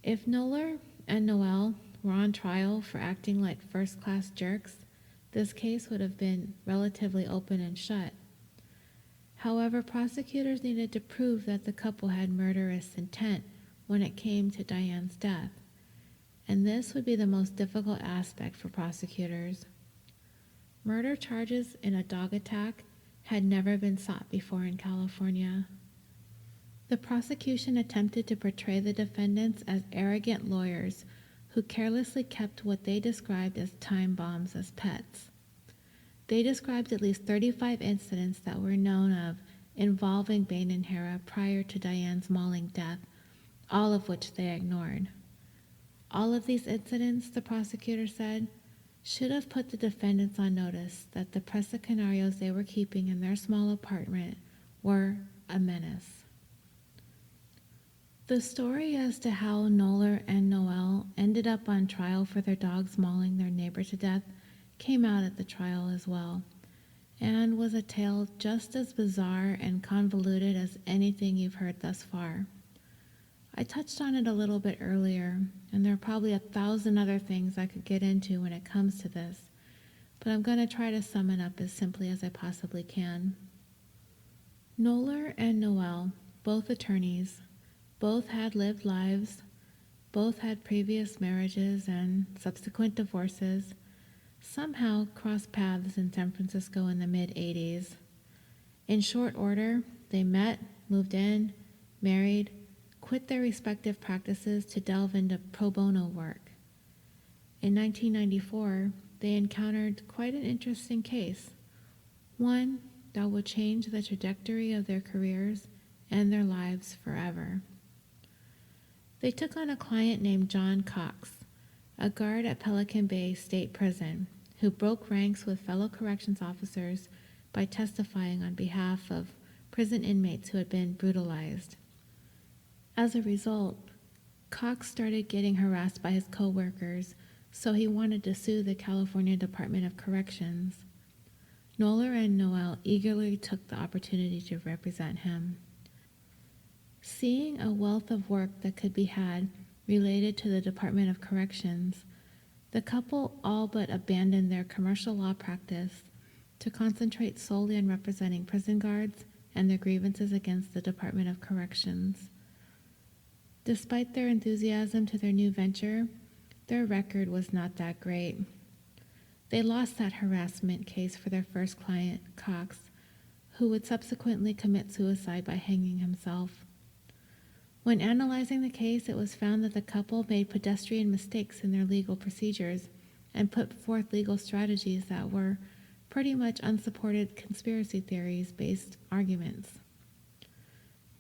If Noller and Noel were on trial for acting like first-class jerks, this case would have been relatively open and shut. However, prosecutors needed to prove that the couple had murderous intent when it came to Diane's death, and this would be the most difficult aspect for prosecutors. Murder charges in a dog attack had never been sought before in California. The prosecution attempted to portray the defendants as arrogant lawyers who carelessly kept what they described as time bombs as pets. They described at least 35 incidents that were known of involving Bane and Hera prior to Diane's mauling death, all of which they ignored. All of these incidents, the prosecutor said, should have put the defendants on notice that the Presa Canarios they were keeping in their small apartment were a menace. The story as to how Noller and Noel ended up on trial for their dogs mauling their neighbor to death came out at the trial as well, and was a tale just as bizarre and convoluted as anything you've heard thus far. I touched on it a little bit earlier, and there are probably 1,000 other things I could get into when it comes to this, but I'm going to try to sum it up as simply as I possibly can. Noller and Noel, both attorneys, both had lived lives, both had previous marriages and subsequent divorces, somehow crossed paths in San Francisco in the mid-'80s. In short order, they met, moved in, married, quit their respective practices to delve into pro bono work. In 1994, they encountered quite an interesting case, one that would change the trajectory of their careers and their lives forever. They took on a client named John Cox, a guard at Pelican Bay State Prison, who broke ranks with fellow corrections officers by testifying on behalf of prison inmates who had been brutalized. As a result, Cox started getting harassed by his co-workers, so he wanted to sue the California Department of Corrections. Noller and Noel eagerly took the opportunity to represent him. Seeing a wealth of work that could be had related to the Department of Corrections, the couple all but abandoned their commercial law practice to concentrate solely on representing prison guards and their grievances against the Department of Corrections. Despite their enthusiasm to their new venture, their record was not that great. They lost that harassment case for their first client, Cox, who would subsequently commit suicide by hanging himself. When analyzing the case, it was found that the couple made pedestrian mistakes in their legal procedures and put forth legal strategies that were pretty much unsupported conspiracy theories-based arguments.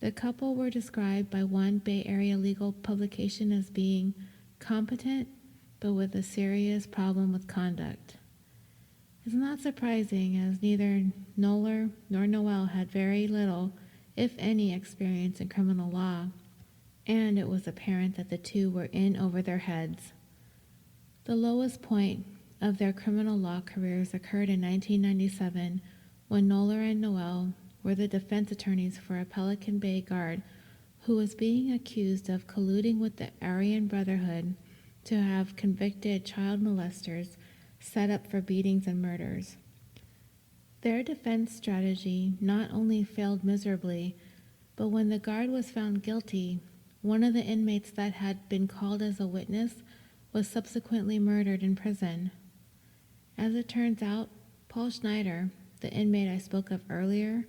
The couple were described by one Bay Area legal publication as being competent, but with a serious problem with conduct. It's not surprising, as neither Noller nor Noel had very little, if any, experience in criminal law, and it was apparent that the two were in over their heads. The lowest point of their criminal law careers occurred in 1997 when Noller and Noel were the defense attorneys for a Pelican Bay guard who was being accused of colluding with the Aryan Brotherhood to have convicted child molesters set up for beatings and murders. Their defense strategy not only failed miserably, but when the guard was found guilty, one of the inmates that had been called as a witness was subsequently murdered in prison. As it turns out, Paul Schneider, the inmate I spoke of earlier,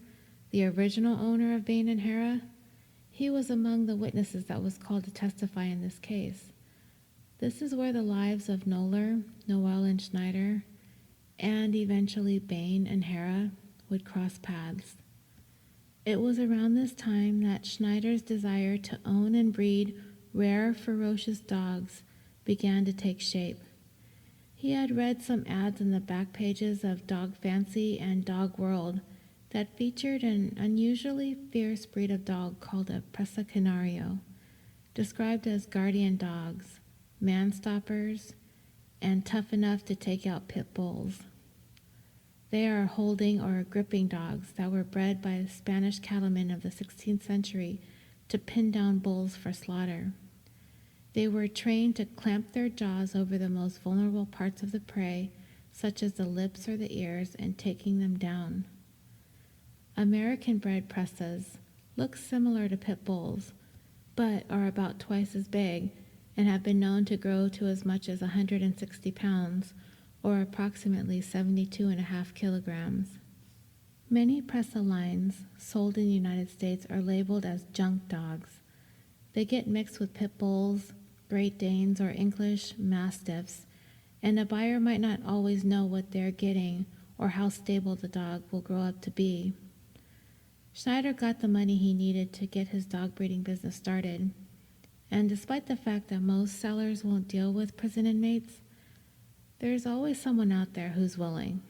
the original owner of Bane and Hera, he was among the witnesses that was called to testify in this case. This is where the lives of Noller, Noel, and Schneider, and eventually Bane and Hera would cross paths. It was around this time that Schneider's desire to own and breed rare, ferocious dogs began to take shape, He had read some ads in the back pages of Dog Fancy and Dog World that featured an unusually fierce breed of dog called a Presa Canario, described as guardian dogs, man-stoppers, and tough enough to take out pit bulls. They are holding or gripping dogs that were bred by the Spanish cattlemen of the 16th century to pin down bulls for slaughter. They were trained to clamp their jaws over the most vulnerable parts of the prey, such as the lips or the ears, and taking them down. American-bred Presas look similar to pit bulls, but are about twice as big and have been known to grow to as much as 160 pounds, or approximately 72.5 kilograms. Many Presa lines sold in the United States are labeled as junk dogs. They get mixed with pit bulls, Great Danes, or English Mastiffs, and a buyer might not always know what they're getting or how stable the dog will grow up to be. Schneider got the money he needed to get his dog breeding business started, and despite the fact that most sellers won't deal with prison inmates, there's always someone out there who's willing.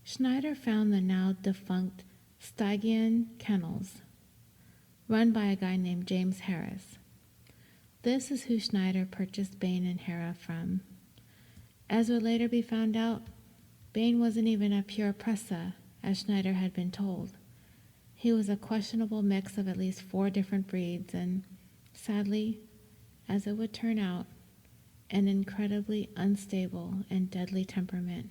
Schneider found the now defunct Stygian Kennels, run by a guy named James Harris. This is who Schneider purchased Bane and Hera from. As would later be found out, Bane wasn't even a pure Presa, as Schneider had been told. He was a questionable mix of at least 4 different breeds and, sadly, as it would turn out, an incredibly unstable and deadly temperament.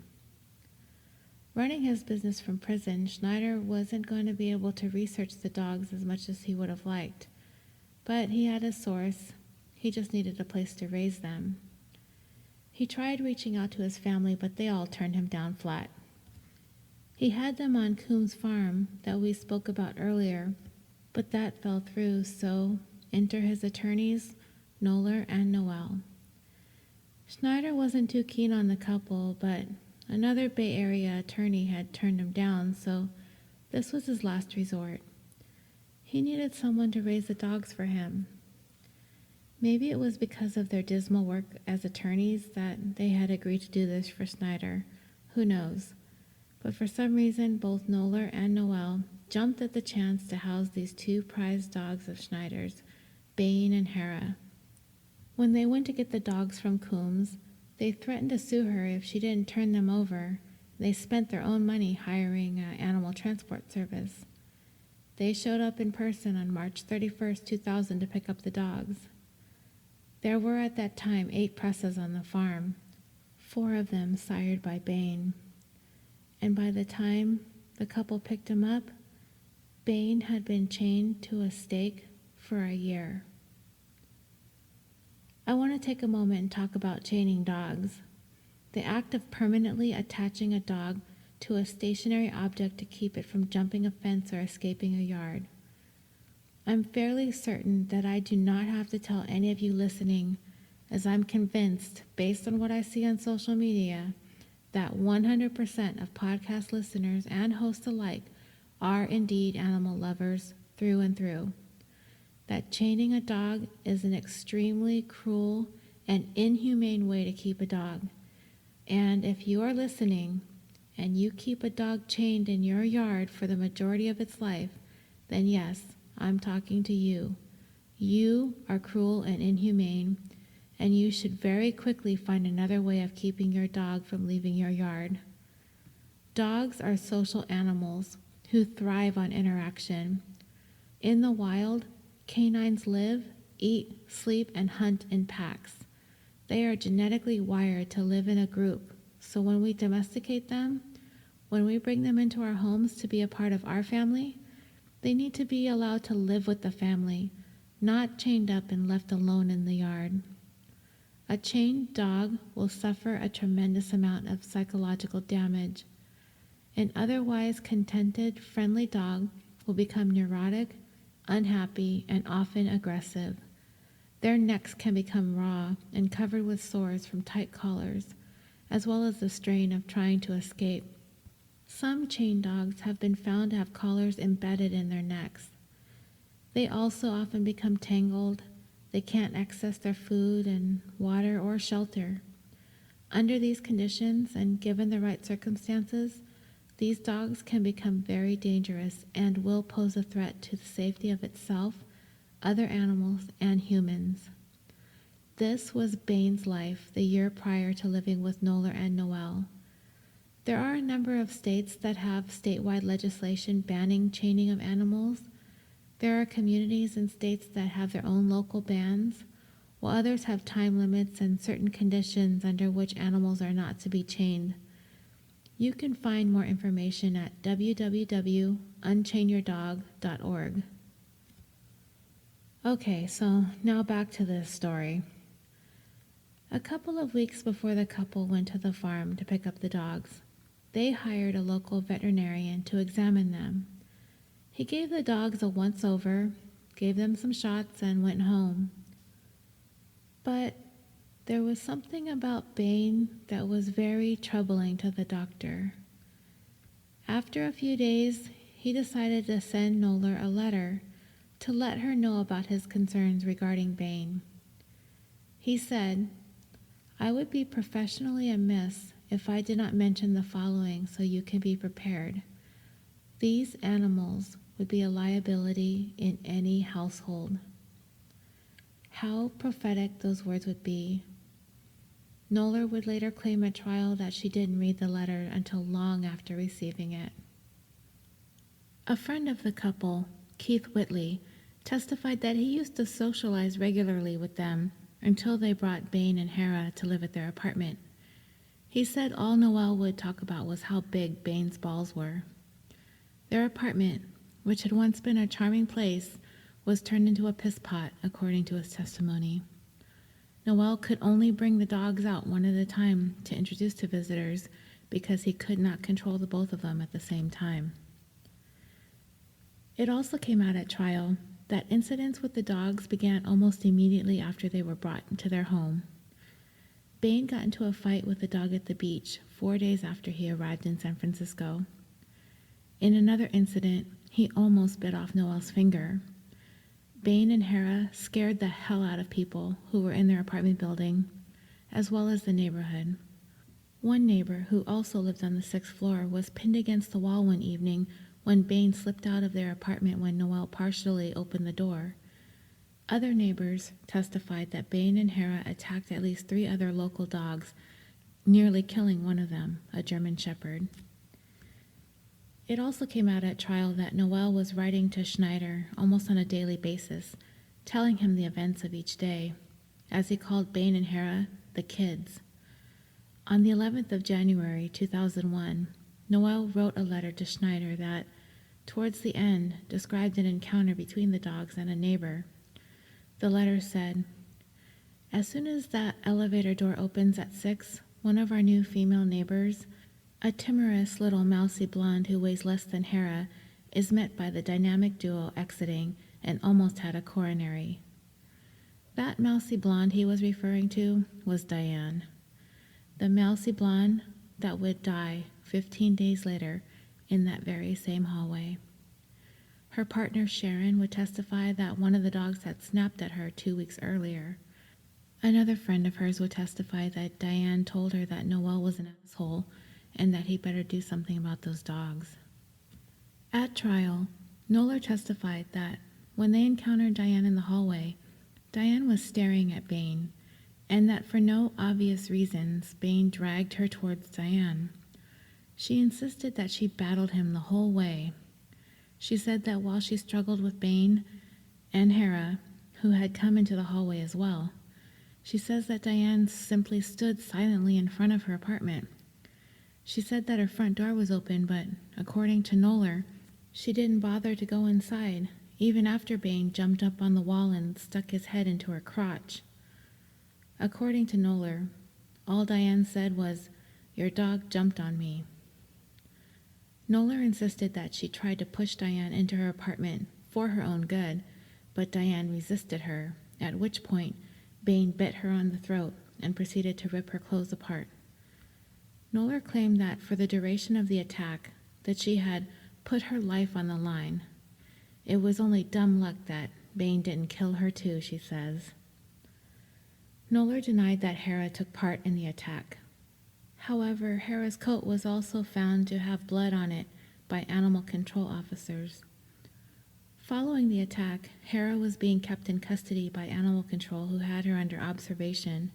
Running his business from prison, Schneider wasn't going to be able to research the dogs as much as he would have liked, but he had a source. He just needed a place to raise them. He tried reaching out to his family, but they all turned him down flat. He had them on Coombs Farm that we spoke about earlier, but that fell through, so enter his attorneys, Noller and Noel. Schneider wasn't too keen on the couple, but another Bay Area attorney had turned him down, so this was his last resort. He needed someone to raise the dogs for him. Maybe it was because of their dismal work as attorneys that they had agreed to do this for Schneider. Who knows? But for some reason, both Noller and Noel jumped at the chance to house these 2 prized dogs of Schneider's, Bane and Hera. When they went to get the dogs from Coombs, they threatened to sue her if she didn't turn them over. They spent their own money hiring an animal transport service. They showed up in person on March 31st, 2000 to pick up the dogs. There were at that time 8 Presas on the farm, 4 of them sired by Bane. And by the time the couple picked him up, Bane had been chained to a stake for a year. I want to take a moment and talk about chaining dogs. The act of permanently attaching a dog to a stationary object to keep it from jumping a fence or escaping a yard. I'm fairly certain that I do not have to tell any of you listening, as I'm convinced, based on what I see on social media, that 100% of podcast listeners and hosts alike are indeed animal lovers through and through. That chaining a dog is an extremely cruel and inhumane way to keep a dog. And if you are listening and you keep a dog chained in your yard for the majority of its life, then yes, I'm talking to you. You are cruel and inhumane, and you should very quickly find another way of keeping your dog from leaving your yard. Dogs are social animals who thrive on interaction. In the wild, canines live, eat, sleep, and hunt in packs. They are genetically wired to live in a group, so when we domesticate them, when we bring them into our homes to be a part of our family, they need to be allowed to live with the family, not chained up and left alone in the yard. A chained dog will suffer a tremendous amount of psychological damage. An otherwise contented, friendly dog will become neurotic, unhappy, and often aggressive. Their necks can become raw and covered with sores from tight collars, as well as the strain of trying to escape. Some chained dogs have been found to have collars embedded in their necks. They also often become tangled. They can't access their food and water or shelter. Under these conditions, and given the right circumstances, these dogs can become very dangerous and will pose a threat to the safety of itself, other animals, and humans. This was Bane's life the year prior to living with Noller and Noelle. There are a number of states that have statewide legislation banning chaining of animals. There are communities and states that have their own local bans, while others have time limits and certain conditions under which animals are not to be chained. You can find more information at www.unchainyourdog.org. Okay, so now back to this story. A couple of weeks before the couple went to the farm to pick up the dogs, they hired a local veterinarian to examine them. He gave the dogs a once-over, gave them some shots, and went home. But there was something about Bane that was very troubling to the doctor. After a few days, he decided to send Noller a letter to let her know about his concerns regarding Bane. He said, "I would be professionally amiss if I did not mention the following so you can be prepared. These animals would be a liability in any household." How prophetic those words would be. Noller would later claim at trial that she didn't read the letter until long after receiving it. A friend of the couple, Keith Whitley, testified that he used to socialize regularly with them until they brought Bane and Hera to live at their apartment. He said all Noelle would talk about was how big Bane's balls were. Their apartment, which had once been a charming place, was turned into a piss pot, according to his testimony. Noelle could only bring the dogs out one at a time to introduce to visitors because he could not control the both of them at the same time. It also came out at trial that incidents with the dogs began almost immediately after they were brought into their home. Bane got into a fight with a dog at the beach 4 days after he arrived in San Francisco. In another incident, he almost bit off Noelle's finger. Bane and Hera scared the hell out of people who were in their apartment building, as well as the neighborhood. One neighbor, who also lived on the 6th floor, was pinned against the wall one evening when Bane slipped out of their apartment when Noelle partially opened the door. Other neighbors testified that Bane and Hera attacked at least 3 other local dogs, nearly killing one of them, a German Shepherd. It also came out at trial that Noelle was writing to Schneider almost on a daily basis, telling him the events of each day, as he called Bane and Hera the kids. On the 11th of January 2001, Noelle wrote a letter to Schneider that, towards the end, described an encounter between the dogs and a neighbor. The letter said, "As soon as that elevator door opens at 6, one of our new female neighbors, a timorous little mousy blonde who weighs less than Hera, is met by the dynamic duo exiting and almost had a coronary." That mousy blonde he was referring to was Diane, the mousy blonde that would die 15 days later in that very same hallway. Her partner Sharon would testify that one of the dogs had snapped at her 2 weeks earlier. Another friend of hers would testify that Diane told her that Noelle was an asshole and that he better do something about those dogs. At trial, Noller testified that when they encountered Diane in the hallway, Diane was staring at Bane, and that for no obvious reasons, Bane dragged her towards Diane. She insisted that she battled him the whole way. She said that while she struggled with Bane and Hera, who had come into the hallway as well, she says that Diane simply stood silently in front of her apartment. She said that her front door was open, but according to Noller, she didn't bother to go inside, even after Bane jumped up on the wall and stuck his head into her crotch. According to Noller, all Diane said was, "Your dog jumped on me." Noller insisted that she tried to push Diane into her apartment for her own good, but Diane resisted her, at which point Bane bit her on the throat and proceeded to rip her clothes apart. Noller claimed that for the duration of the attack, that she had put her life on the line. It was only dumb luck that Bane didn't kill her too, she says. Noller denied that Hera took part in the attack. However, Hera's coat was also found to have blood on it by animal control officers. Following the attack, Hera was being kept in custody by animal control who had her under observation.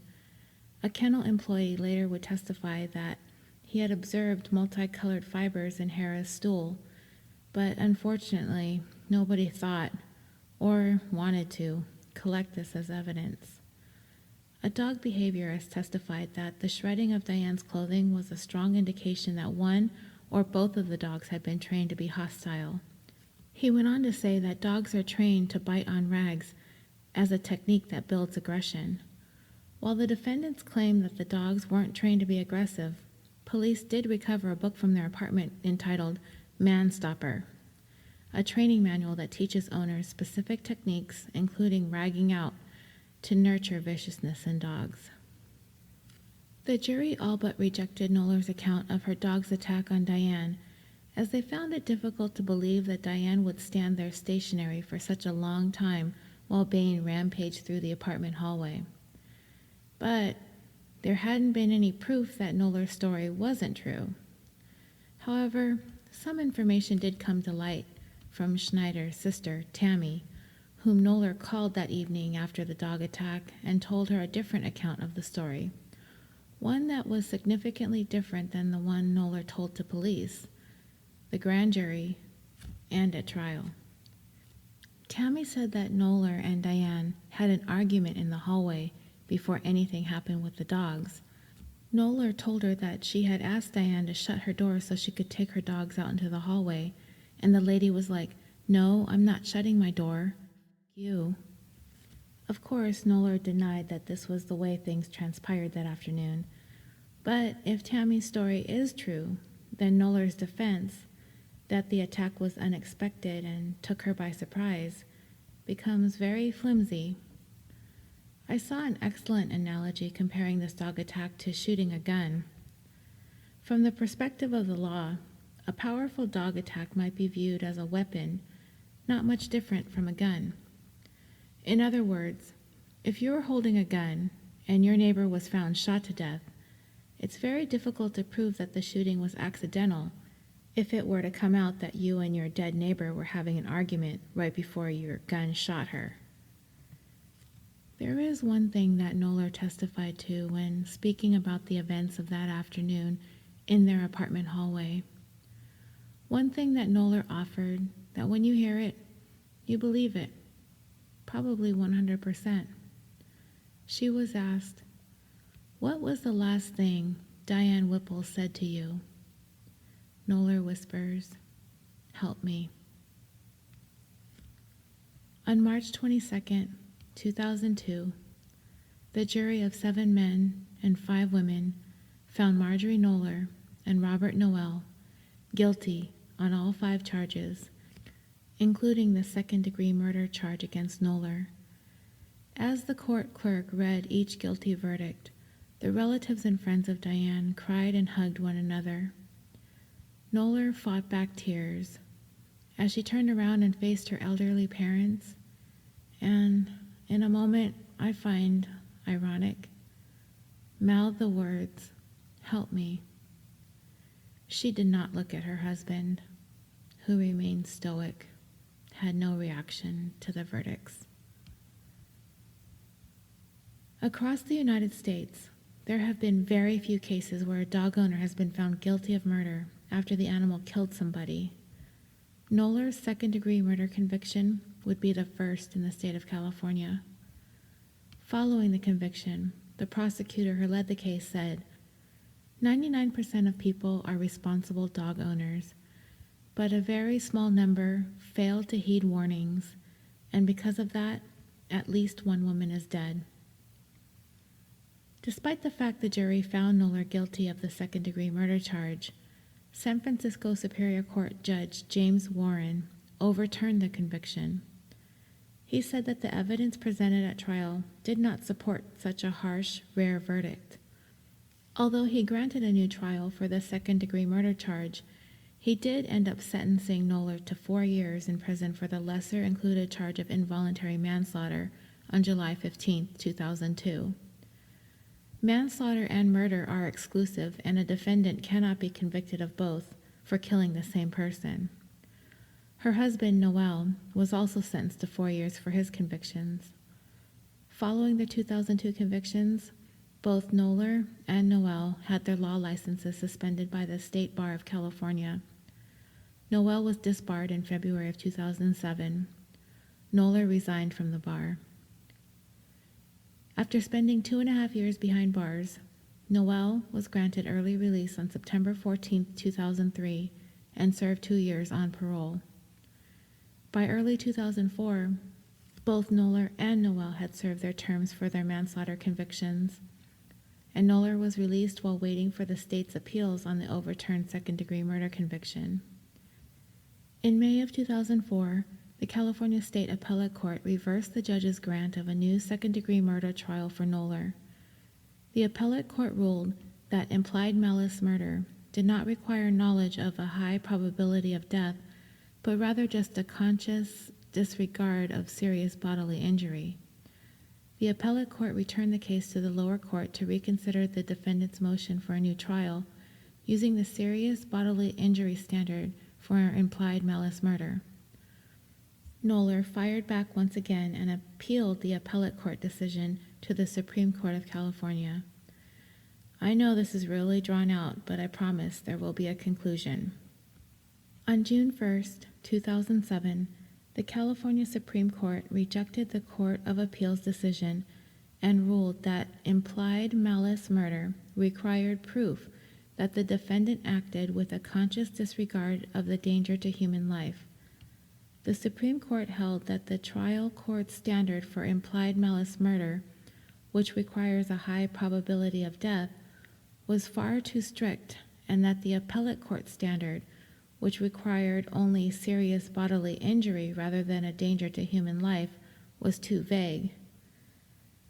A kennel employee later would testify that he had observed multicolored fibers in Hera's stool, but unfortunately, nobody thought or wanted to collect this as evidence. A dog behaviorist testified that the shredding of Diane's clothing was a strong indication that one or both of the dogs had been trained to be hostile. He went on to say that dogs are trained to bite on rags as a technique that builds aggression. While the defendants claimed that the dogs weren't trained to be aggressive, police did recover a book from their apartment entitled Man Stopper, a training manual that teaches owners specific techniques, including ragging out, to nurture viciousness in dogs. The jury all but rejected Knoller's account of her dog's attack on Diane, as they found it difficult to believe that Diane would stand there stationary for such a long time while Bane rampaged through the apartment hallway. But there hadn't been any proof that Knoller's story wasn't true. However, some information did come to light from Schneider's sister, Tammy, whom Knoller called that evening after the dog attack and told her a different account of the story, one that was significantly different than the one Knoller told to police, the grand jury, and at trial. Tammy said that Knoller and Diane had an argument in the hallway before anything happened with the dogs. Knoller told her that she had asked Diane to shut her door so she could take her dogs out into the hallway, and the lady was like, "No, I'm not shutting my door. You." Of course, Knoller denied that this was the way things transpired that afternoon. But if Tammy's story is true, then Knoller's defense, that the attack was unexpected and took her by surprise, becomes very flimsy. I saw an excellent analogy comparing this dog attack to shooting a gun. From the perspective of the law, a powerful dog attack might be viewed as a weapon, not much different from a gun. In other words, if you were holding a gun and your neighbor was found shot to death, it's very difficult to prove that the shooting was accidental if it were to come out that you and your dead neighbor were having an argument right before your gun shot her. There is one thing that Knoller testified to when speaking about the events of that afternoon in their apartment hallway. One thing that Knoller offered that when you hear it, you believe it, probably 100%. She was asked, "What was the last thing Diane Whipple said to you?" Knoller whispers, "Help me." On March 22nd, 2002, the jury of 7 men and 5 women found Marjorie Knoller and Robert Noel guilty on all 5 charges, including the second-degree murder charge against Knoller. As the court clerk read each guilty verdict, the relatives and friends of Diane cried and hugged one another. Knoller fought back tears as she turned around and faced her elderly parents, and in a moment I find ironic, mouthed the words, "Help me." She did not look at her husband, who remained stoic, had no reaction to the verdicts. Across the United States, there have been very few cases where a dog owner has been found guilty of murder after the animal killed somebody. Knoller's second-degree murder conviction would be the first in the state of California. Following the conviction, the prosecutor who led the case said, 99% of people are responsible dog owners, but a very small number fail to heed warnings, and because of that, at least 1 woman is dead. Despite the fact the jury found Knoller guilty of the second-degree murder charge, San Francisco Superior Court Judge James Warren overturned the conviction. He said that the evidence presented at trial did not support such a harsh, rare verdict. Although he granted a new trial for the second-degree murder charge, he did end up sentencing Knoller to 4 years in prison for the lesser-included charge of involuntary manslaughter on July 15, 2002. Manslaughter and murder are exclusive, and a defendant cannot be convicted of both for killing the same person. Her husband, Noel, was also sentenced to 4 years for his convictions. Following the 2002 convictions, both Noller and Noel had their law licenses suspended by the State Bar of California. Noel was disbarred in February of 2007. Noller resigned from the bar. After spending 2.5 years behind bars, Noel was granted early release on September 14, 2003, and served 2 years on parole. By early 2004, both Noller and Noel had served their terms for their manslaughter convictions, and Noller was released while waiting for the state's appeals on the overturned second-degree murder conviction. In May of 2004, the California State Appellate Court reversed the judge's grant of a new second-degree murder trial for Noller. The appellate court ruled that implied malice murder did not require knowledge of a high probability of death, but rather just a conscious disregard of serious bodily injury. The appellate court returned the case to the lower court to reconsider the defendant's motion for a new trial, using the serious bodily injury standard for implied malice murder. Noller fired back once again and appealed the appellate court decision to the Supreme Court of California. I know this is really drawn out, but I promise there will be a conclusion. On June 1, 2007, the California Supreme Court rejected the Court of Appeals decision and ruled that implied malice murder required proof that the defendant acted with a conscious disregard of the danger to human life. The Supreme Court held that the trial court standard for implied malice murder, which requires a high probability of death, was far too strict, and that the appellate court standard, which required only serious bodily injury rather than a danger to human life, was too vague.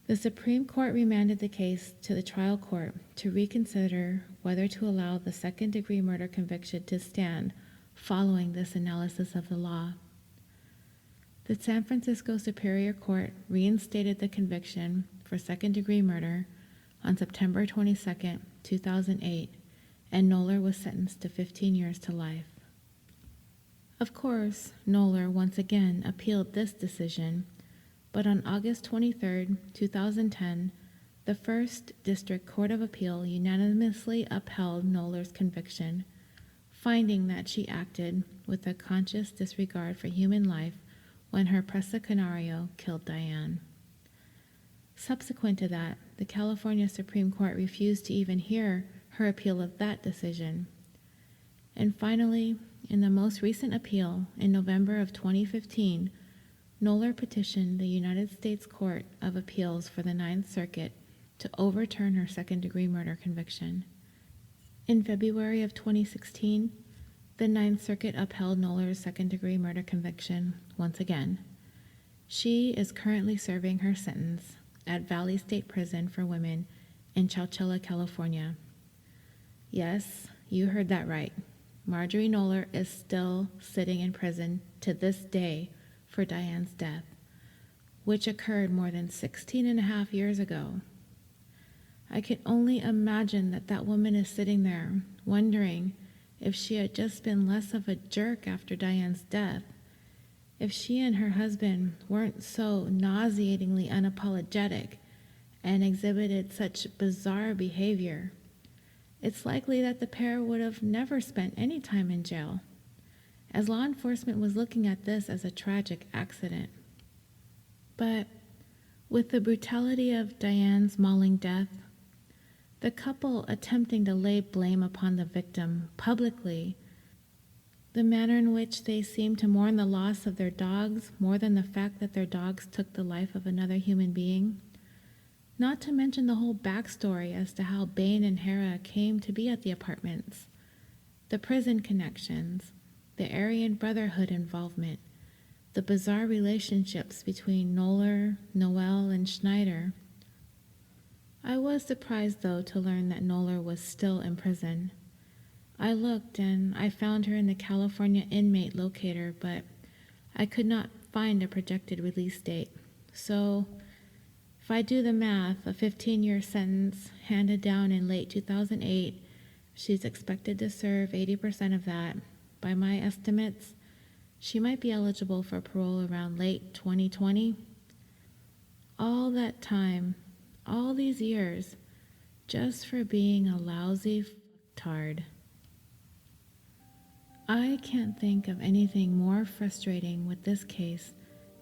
The Supreme Court remanded the case to the trial court to reconsider whether to allow the second-degree murder conviction to stand following this analysis of the law. The San Francisco Superior Court reinstated the conviction for second-degree murder on September 22, 2008, and Noller was sentenced to 15 years to life. Of course, Noller once again appealed this decision, but on August 23, 2010, the First District Court of Appeal unanimously upheld Noller's conviction, finding that she acted with a conscious disregard for human life when her Presa Canario killed Diane. Subsequent to that, the California Supreme Court refused to even hear her appeal of that decision. And finally, in the most recent appeal, in November of 2015, Noller petitioned the United States Court of Appeals for the Ninth Circuit to overturn her second-degree murder conviction. In February of 2016, the Ninth Circuit upheld Noller's second-degree murder conviction once again. She is currently serving her sentence at Valley State Prison for Women in Chowchilla, California. Yes, you heard that right. Marjorie Noller is still sitting in prison to this day for Diane's death, which occurred more than 16 and a half years ago. I can only imagine that that woman is sitting there wondering if she had just been less of a jerk after Diane's death, if she and her husband weren't so nauseatingly unapologetic and exhibited such bizarre behavior. It's likely that the pair would have never spent any time in jail, as law enforcement was looking at this as a tragic accident. But with the brutality of Diane's mauling death, the couple attempting to lay blame upon the victim publicly, the manner in which they seemed to mourn the loss of their dogs more than the fact that their dogs took the life of another human being, not to mention the whole backstory as to how Bane and Hera came to be at the apartments, the prison connections, the Aryan Brotherhood involvement, the bizarre relationships between Noller, Noel, and Schneider. I was surprised, though, to learn that Noller was still in prison. I looked and I found her in the California inmate locator, but I could not find a projected release date. So, If I do the math, a 15-year sentence handed down in late 2008, she's expected to serve 80% of that. By my estimates, she might be eligible for parole around late 2020. All that time, all these years, just for being a lousy fucktard. I can't think of anything more frustrating with this case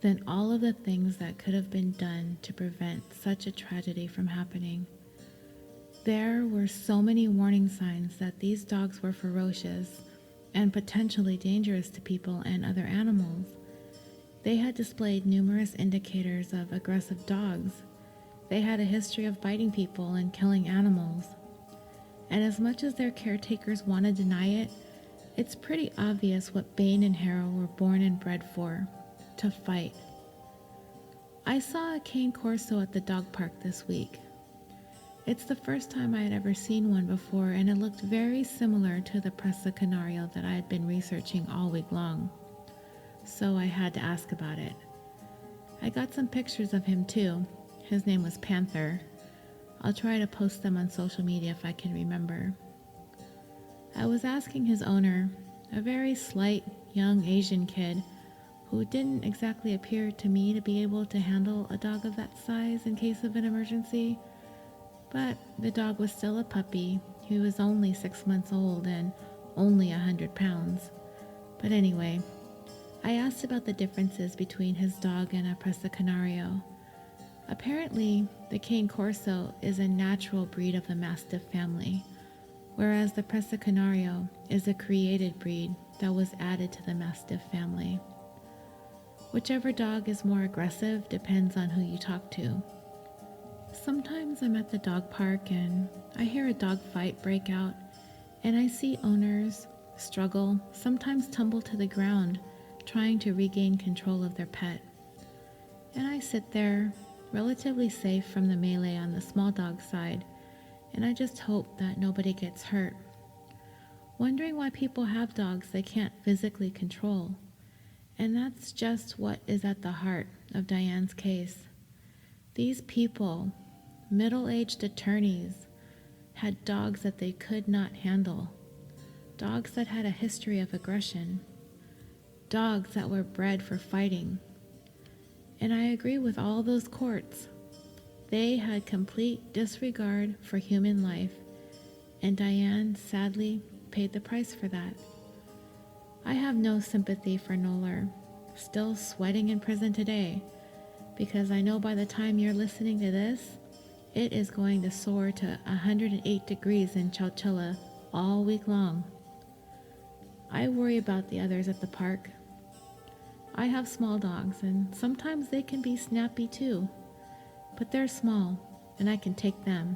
than all of the things that could have been done to prevent such a tragedy from happening. There were so many warning signs that these dogs were ferocious and potentially dangerous to people and other animals. They had displayed numerous indicators of aggressive dogs. They had a history of biting people and killing animals. And as much as their caretakers want to deny it, it's pretty obvious what Bane and Hera were born and bred for: to fight. I saw a cane corso at the dog park this week. It's the first time I had ever seen one before, and it looked very similar to the Presa Canario that I had been researching all week long. So I had to ask about it. I got some pictures of him too. His name was Panther. I'll try to post them on social media if I can remember. I was asking his owner, a very slight, young Asian kid, who didn't exactly appear to me to be able to handle a dog of that size in case of an emergency. But the dog was still a puppy. He was only 6 months old and only 100 pounds. But anyway, I asked about the differences between his dog and a Presa Canario. Apparently, the cane corso is a natural breed of the Mastiff family, whereas the Presa Canario is a created breed that was added to the Mastiff family. Whichever dog is more aggressive depends on who you talk to. Sometimes I'm at the dog park and I hear a dog fight break out, and I see owners struggle, sometimes tumble to the ground, trying to regain control of their pet. And I sit there, relatively safe from the melee on the small dog side, and I just hope that nobody gets hurt. Wondering why people have dogs they can't physically control. And that's just what is at the heart of Diane's case. These people, middle-aged attorneys, had dogs that they could not handle. Dogs that had a history of aggression. Dogs that were bred for fighting. And I agree with all those courts. They had complete disregard for human life, and Diane sadly paid the price for that. I have no sympathy for Noller, still sweating in prison today, because I know by the time you're listening to this, it is going to soar to 108 degrees in Chowchilla all week long. I worry about the others at the park. I have small dogs, and sometimes they can be snappy too, but they're small, and I can take them.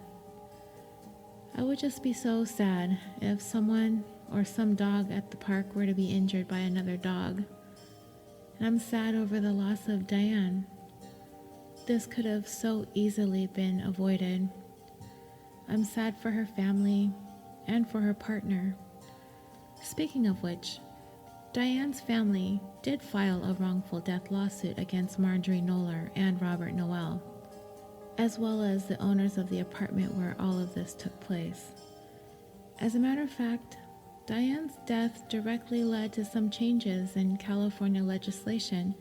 I would just be so sad if someone or some dog at the park were to be injured by another dog. And I'm sad over the loss of Diane. This could have so easily been avoided. I'm sad for her family and for her partner. Speaking of which, Diane's family did file a wrongful death lawsuit against Marjorie Noller and Robert Noel, as well as the owners of the apartment where all of this took place. As a matter of fact, Diane's death directly led to some changes in California legislation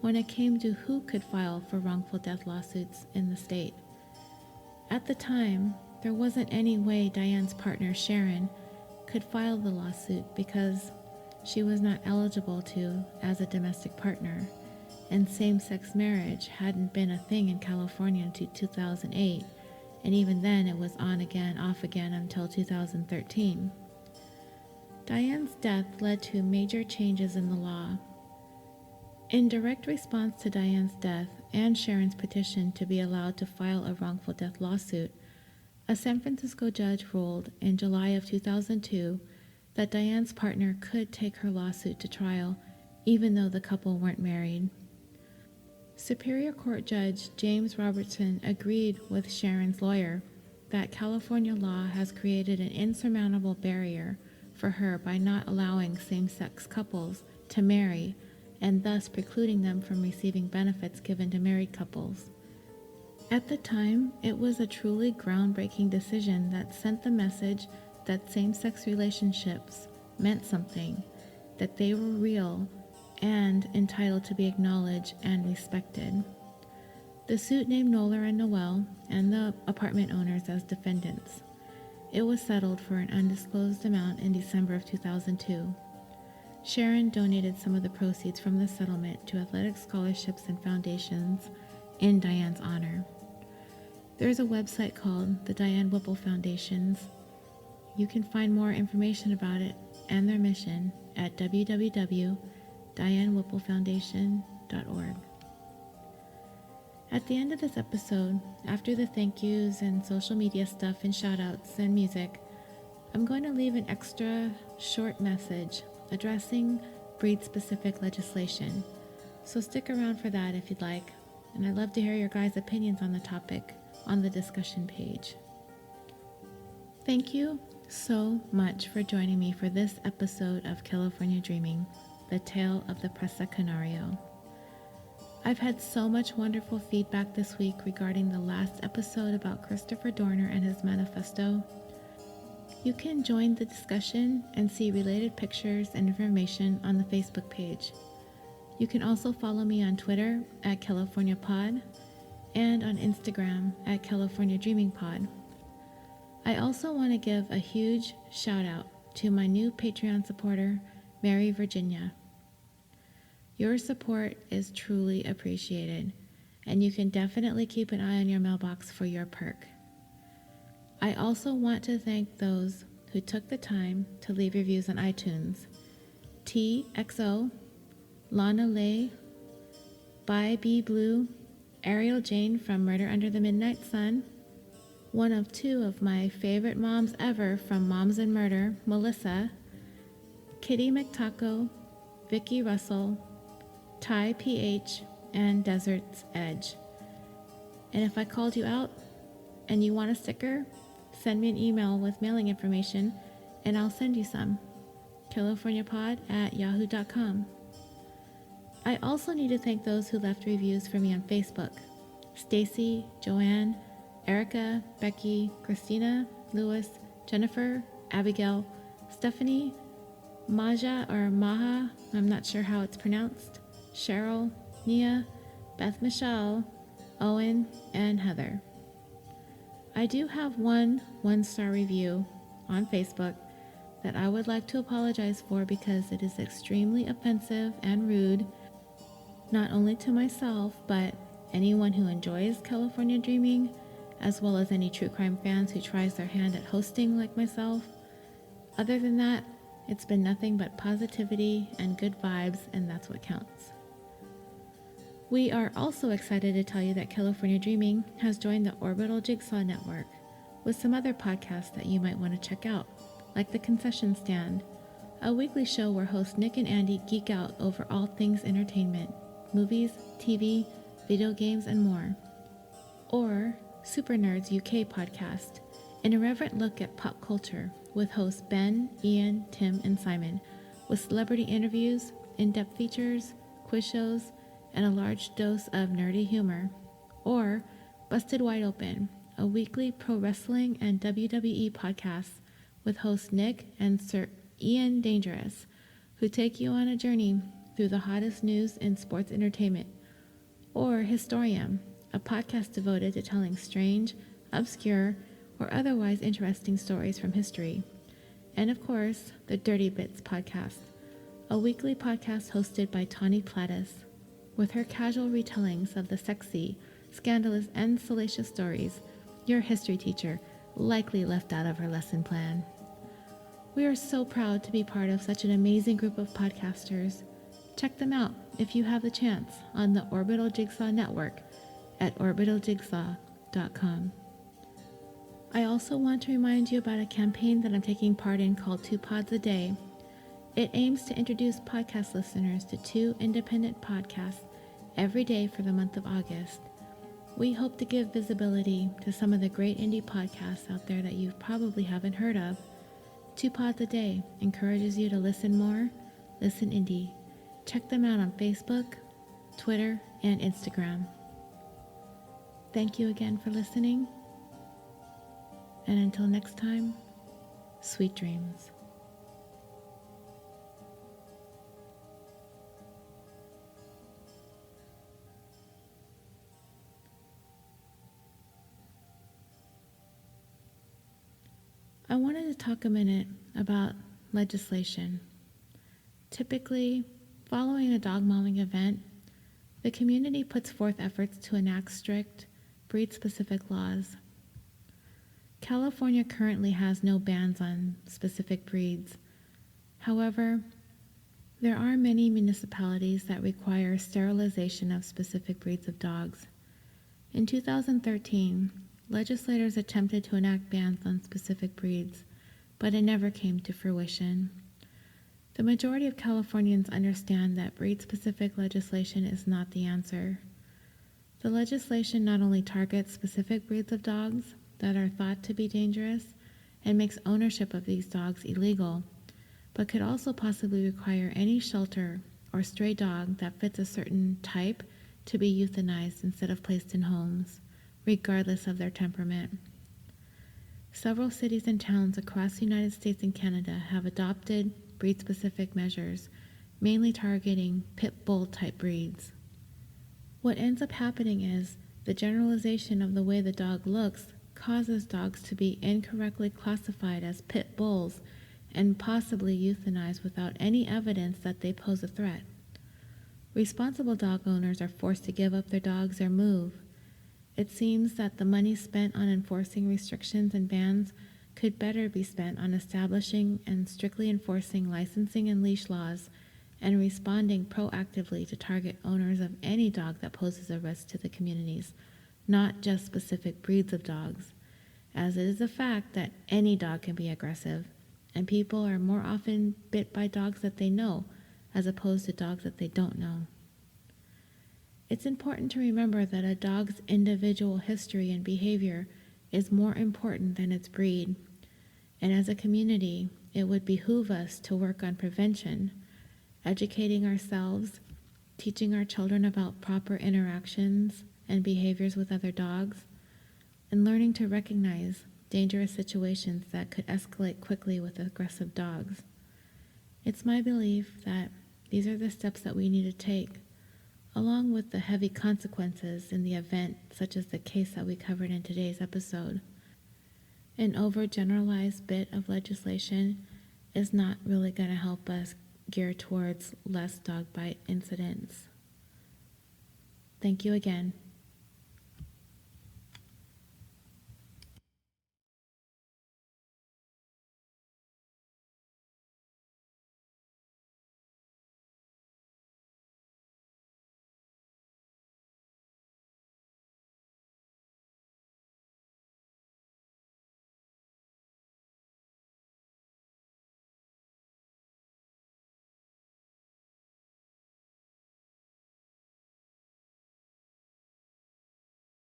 when it came to who could file for wrongful death lawsuits in the state. At the time, there wasn't any way Diane's partner, Sharon, could file the lawsuit because she was not eligible to as a domestic partner, and same-sex marriage hadn't been a thing in California until 2008, and even then it was on again, off again until 2013. Diane's death led to major changes in the law. In direct response to Diane's death and Sharon's petition to be allowed to file a wrongful death lawsuit, a San Francisco judge ruled in July of 2002 that Diane's partner could take her lawsuit to trial even though the couple weren't married. Superior Court Judge James Robertson agreed with Sharon's lawyer that California law has created an insurmountable barrier for her by not allowing same-sex couples to marry and thus precluding them from receiving benefits given to married couples. At the time, it was a truly groundbreaking decision that sent the message that same-sex relationships meant something, that they were real and entitled to be acknowledged and respected. The suit named Noller and Noel and the apartment owners as defendants. It was settled for an undisclosed amount in December of 2002. Sharon donated some of the proceeds from the settlement to athletic scholarships and foundations in Diane's honor. There's a website called the Diane Whipple Foundations. You can find more information about it and their mission at www.dianewhipplefoundation.org. At the end of this episode, after the thank yous and social media stuff and shout-outs and music, I'm going to leave an extra short message addressing breed-specific legislation. So stick around for that if you'd like, and I'd love to hear your guys' opinions on the topic on the discussion page. Thank you so much for joining me for this episode of California Dreaming, the tale of the Presa Canario. I've had so much wonderful feedback this week regarding the last episode about Christopher Dorner and his manifesto. You can join the discussion and see related pictures and information on the Facebook page. You can also follow me on Twitter at CaliforniaPod and on Instagram at California Dreaming Pod. I also want to give a huge shout out to my new Patreon supporter, Mary Virginia. Your support is truly appreciated, and you can definitely keep an eye on your mailbox for your perk. I also want to thank those who took the time to leave reviews on iTunes. TXO, Lana Lay, By B Blue, Ariel Jane from Murder Under the Midnight Sun, one of two of my favorite moms ever from Moms and Murder, Melissa, Kitty McTaco, Vicky Russell, Ty PH, and Desert's Edge. And if I called you out and you want a sticker, send me an email with mailing information and I'll send you some. CaliforniaPod@yahoo.com. I also need to thank those who left reviews for me on Facebook. Stacy, Joanne, Erica, Becky, Christina, Lewis, Jennifer, Abigail, Stephanie, Maja or Maha, I'm not sure how it's pronounced, Cheryl, Nia, Beth Michelle, Owen, and Heather. I do have one one-star review on Facebook that I would like to apologize for because it is extremely offensive and rude, not only to myself, but anyone who enjoys California Dreaming, as well as any true crime fans who tries their hand at hosting like myself. Other than that, it's been nothing but positivity and good vibes, and that's what counts. We are also excited to tell you that California Dreaming has joined the Orbital Jigsaw Network with some other podcasts that you might want to check out, like The Concession Stand, a weekly show where hosts Nick and Andy geek out over all things entertainment, movies, TV, video games, and more. Or Super Nerds UK podcast, an irreverent look at pop culture with hosts Ben, Ian, Tim, and Simon, with celebrity interviews, in-depth features, quiz shows, and a large dose of nerdy humor. Or Busted Wide Open, a weekly pro wrestling and WWE podcast with host Nick and Sir Ian Dangerous, who take you on a journey through the hottest news in sports entertainment. Or Historium, a podcast devoted to telling strange, obscure, or otherwise interesting stories from history. And of course, the Dirty Bits podcast, a weekly podcast hosted by Tawny Plattis, with her casual retellings of the sexy, scandalous, and salacious stories your history teacher likely left out of her lesson plan. We are so proud to be part of such an amazing group of podcasters. Check them out if you have the chance on the Orbital Jigsaw Network at orbitaljigsaw.com. I also want to remind you about a campaign that I'm taking part in called 2 Pods a Day. It aims to introduce podcast listeners to 2 independent podcasts every day for the month of August. We hope to give visibility to some of the great indie podcasts out there that you probably haven't heard of. 2 Pods a Day encourages you to listen more, listen indie. Check them out on Facebook, Twitter, and Instagram. Thank you again for listening. And until next time, sweet dreams. I wanted to talk a minute about legislation. Typically, following a dog mauling event, the community puts forth efforts to enact strict, breed-specific laws. California currently has no bans on specific breeds. However, there are many municipalities that require sterilization of specific breeds of dogs. In 2013, legislators attempted to enact bans on specific breeds, but it never came to fruition. The majority of Californians understand that breed-specific legislation is not the answer. The legislation not only targets specific breeds of dogs that are thought to be dangerous and makes ownership of these dogs illegal, but could also possibly require any shelter or stray dog that fits a certain type to be euthanized instead of placed in homes, regardless of their temperament. Several cities and towns across the United States and Canada have adopted breed-specific measures, mainly targeting pit bull-type breeds. What ends up happening is the generalization of the way the dog looks causes dogs to be incorrectly classified as pit bulls and possibly euthanized without any evidence that they pose a threat. Responsible dog owners are forced to give up their dogs or move. It seems that the money spent on enforcing restrictions and bans could better be spent on establishing and strictly enforcing licensing and leash laws and responding proactively to target owners of any dog that poses a risk to the communities, not just specific breeds of dogs, as it is a fact that any dog can be aggressive, and people are more often bit by dogs that they know as opposed to dogs that they don't know. It's important to remember that a dog's individual history and behavior is more important than its breed, and as a community, it would behoove us to work on prevention, educating ourselves, teaching our children about proper interactions and behaviors with other dogs, and learning to recognize dangerous situations that could escalate quickly with aggressive dogs. It's my belief that these are the steps that we need to take, along with the heavy consequences in the event, such as the case that we covered in today's episode. An overgeneralized bit of legislation is not really going to help us gear towards less dog bite incidents. Thank you again.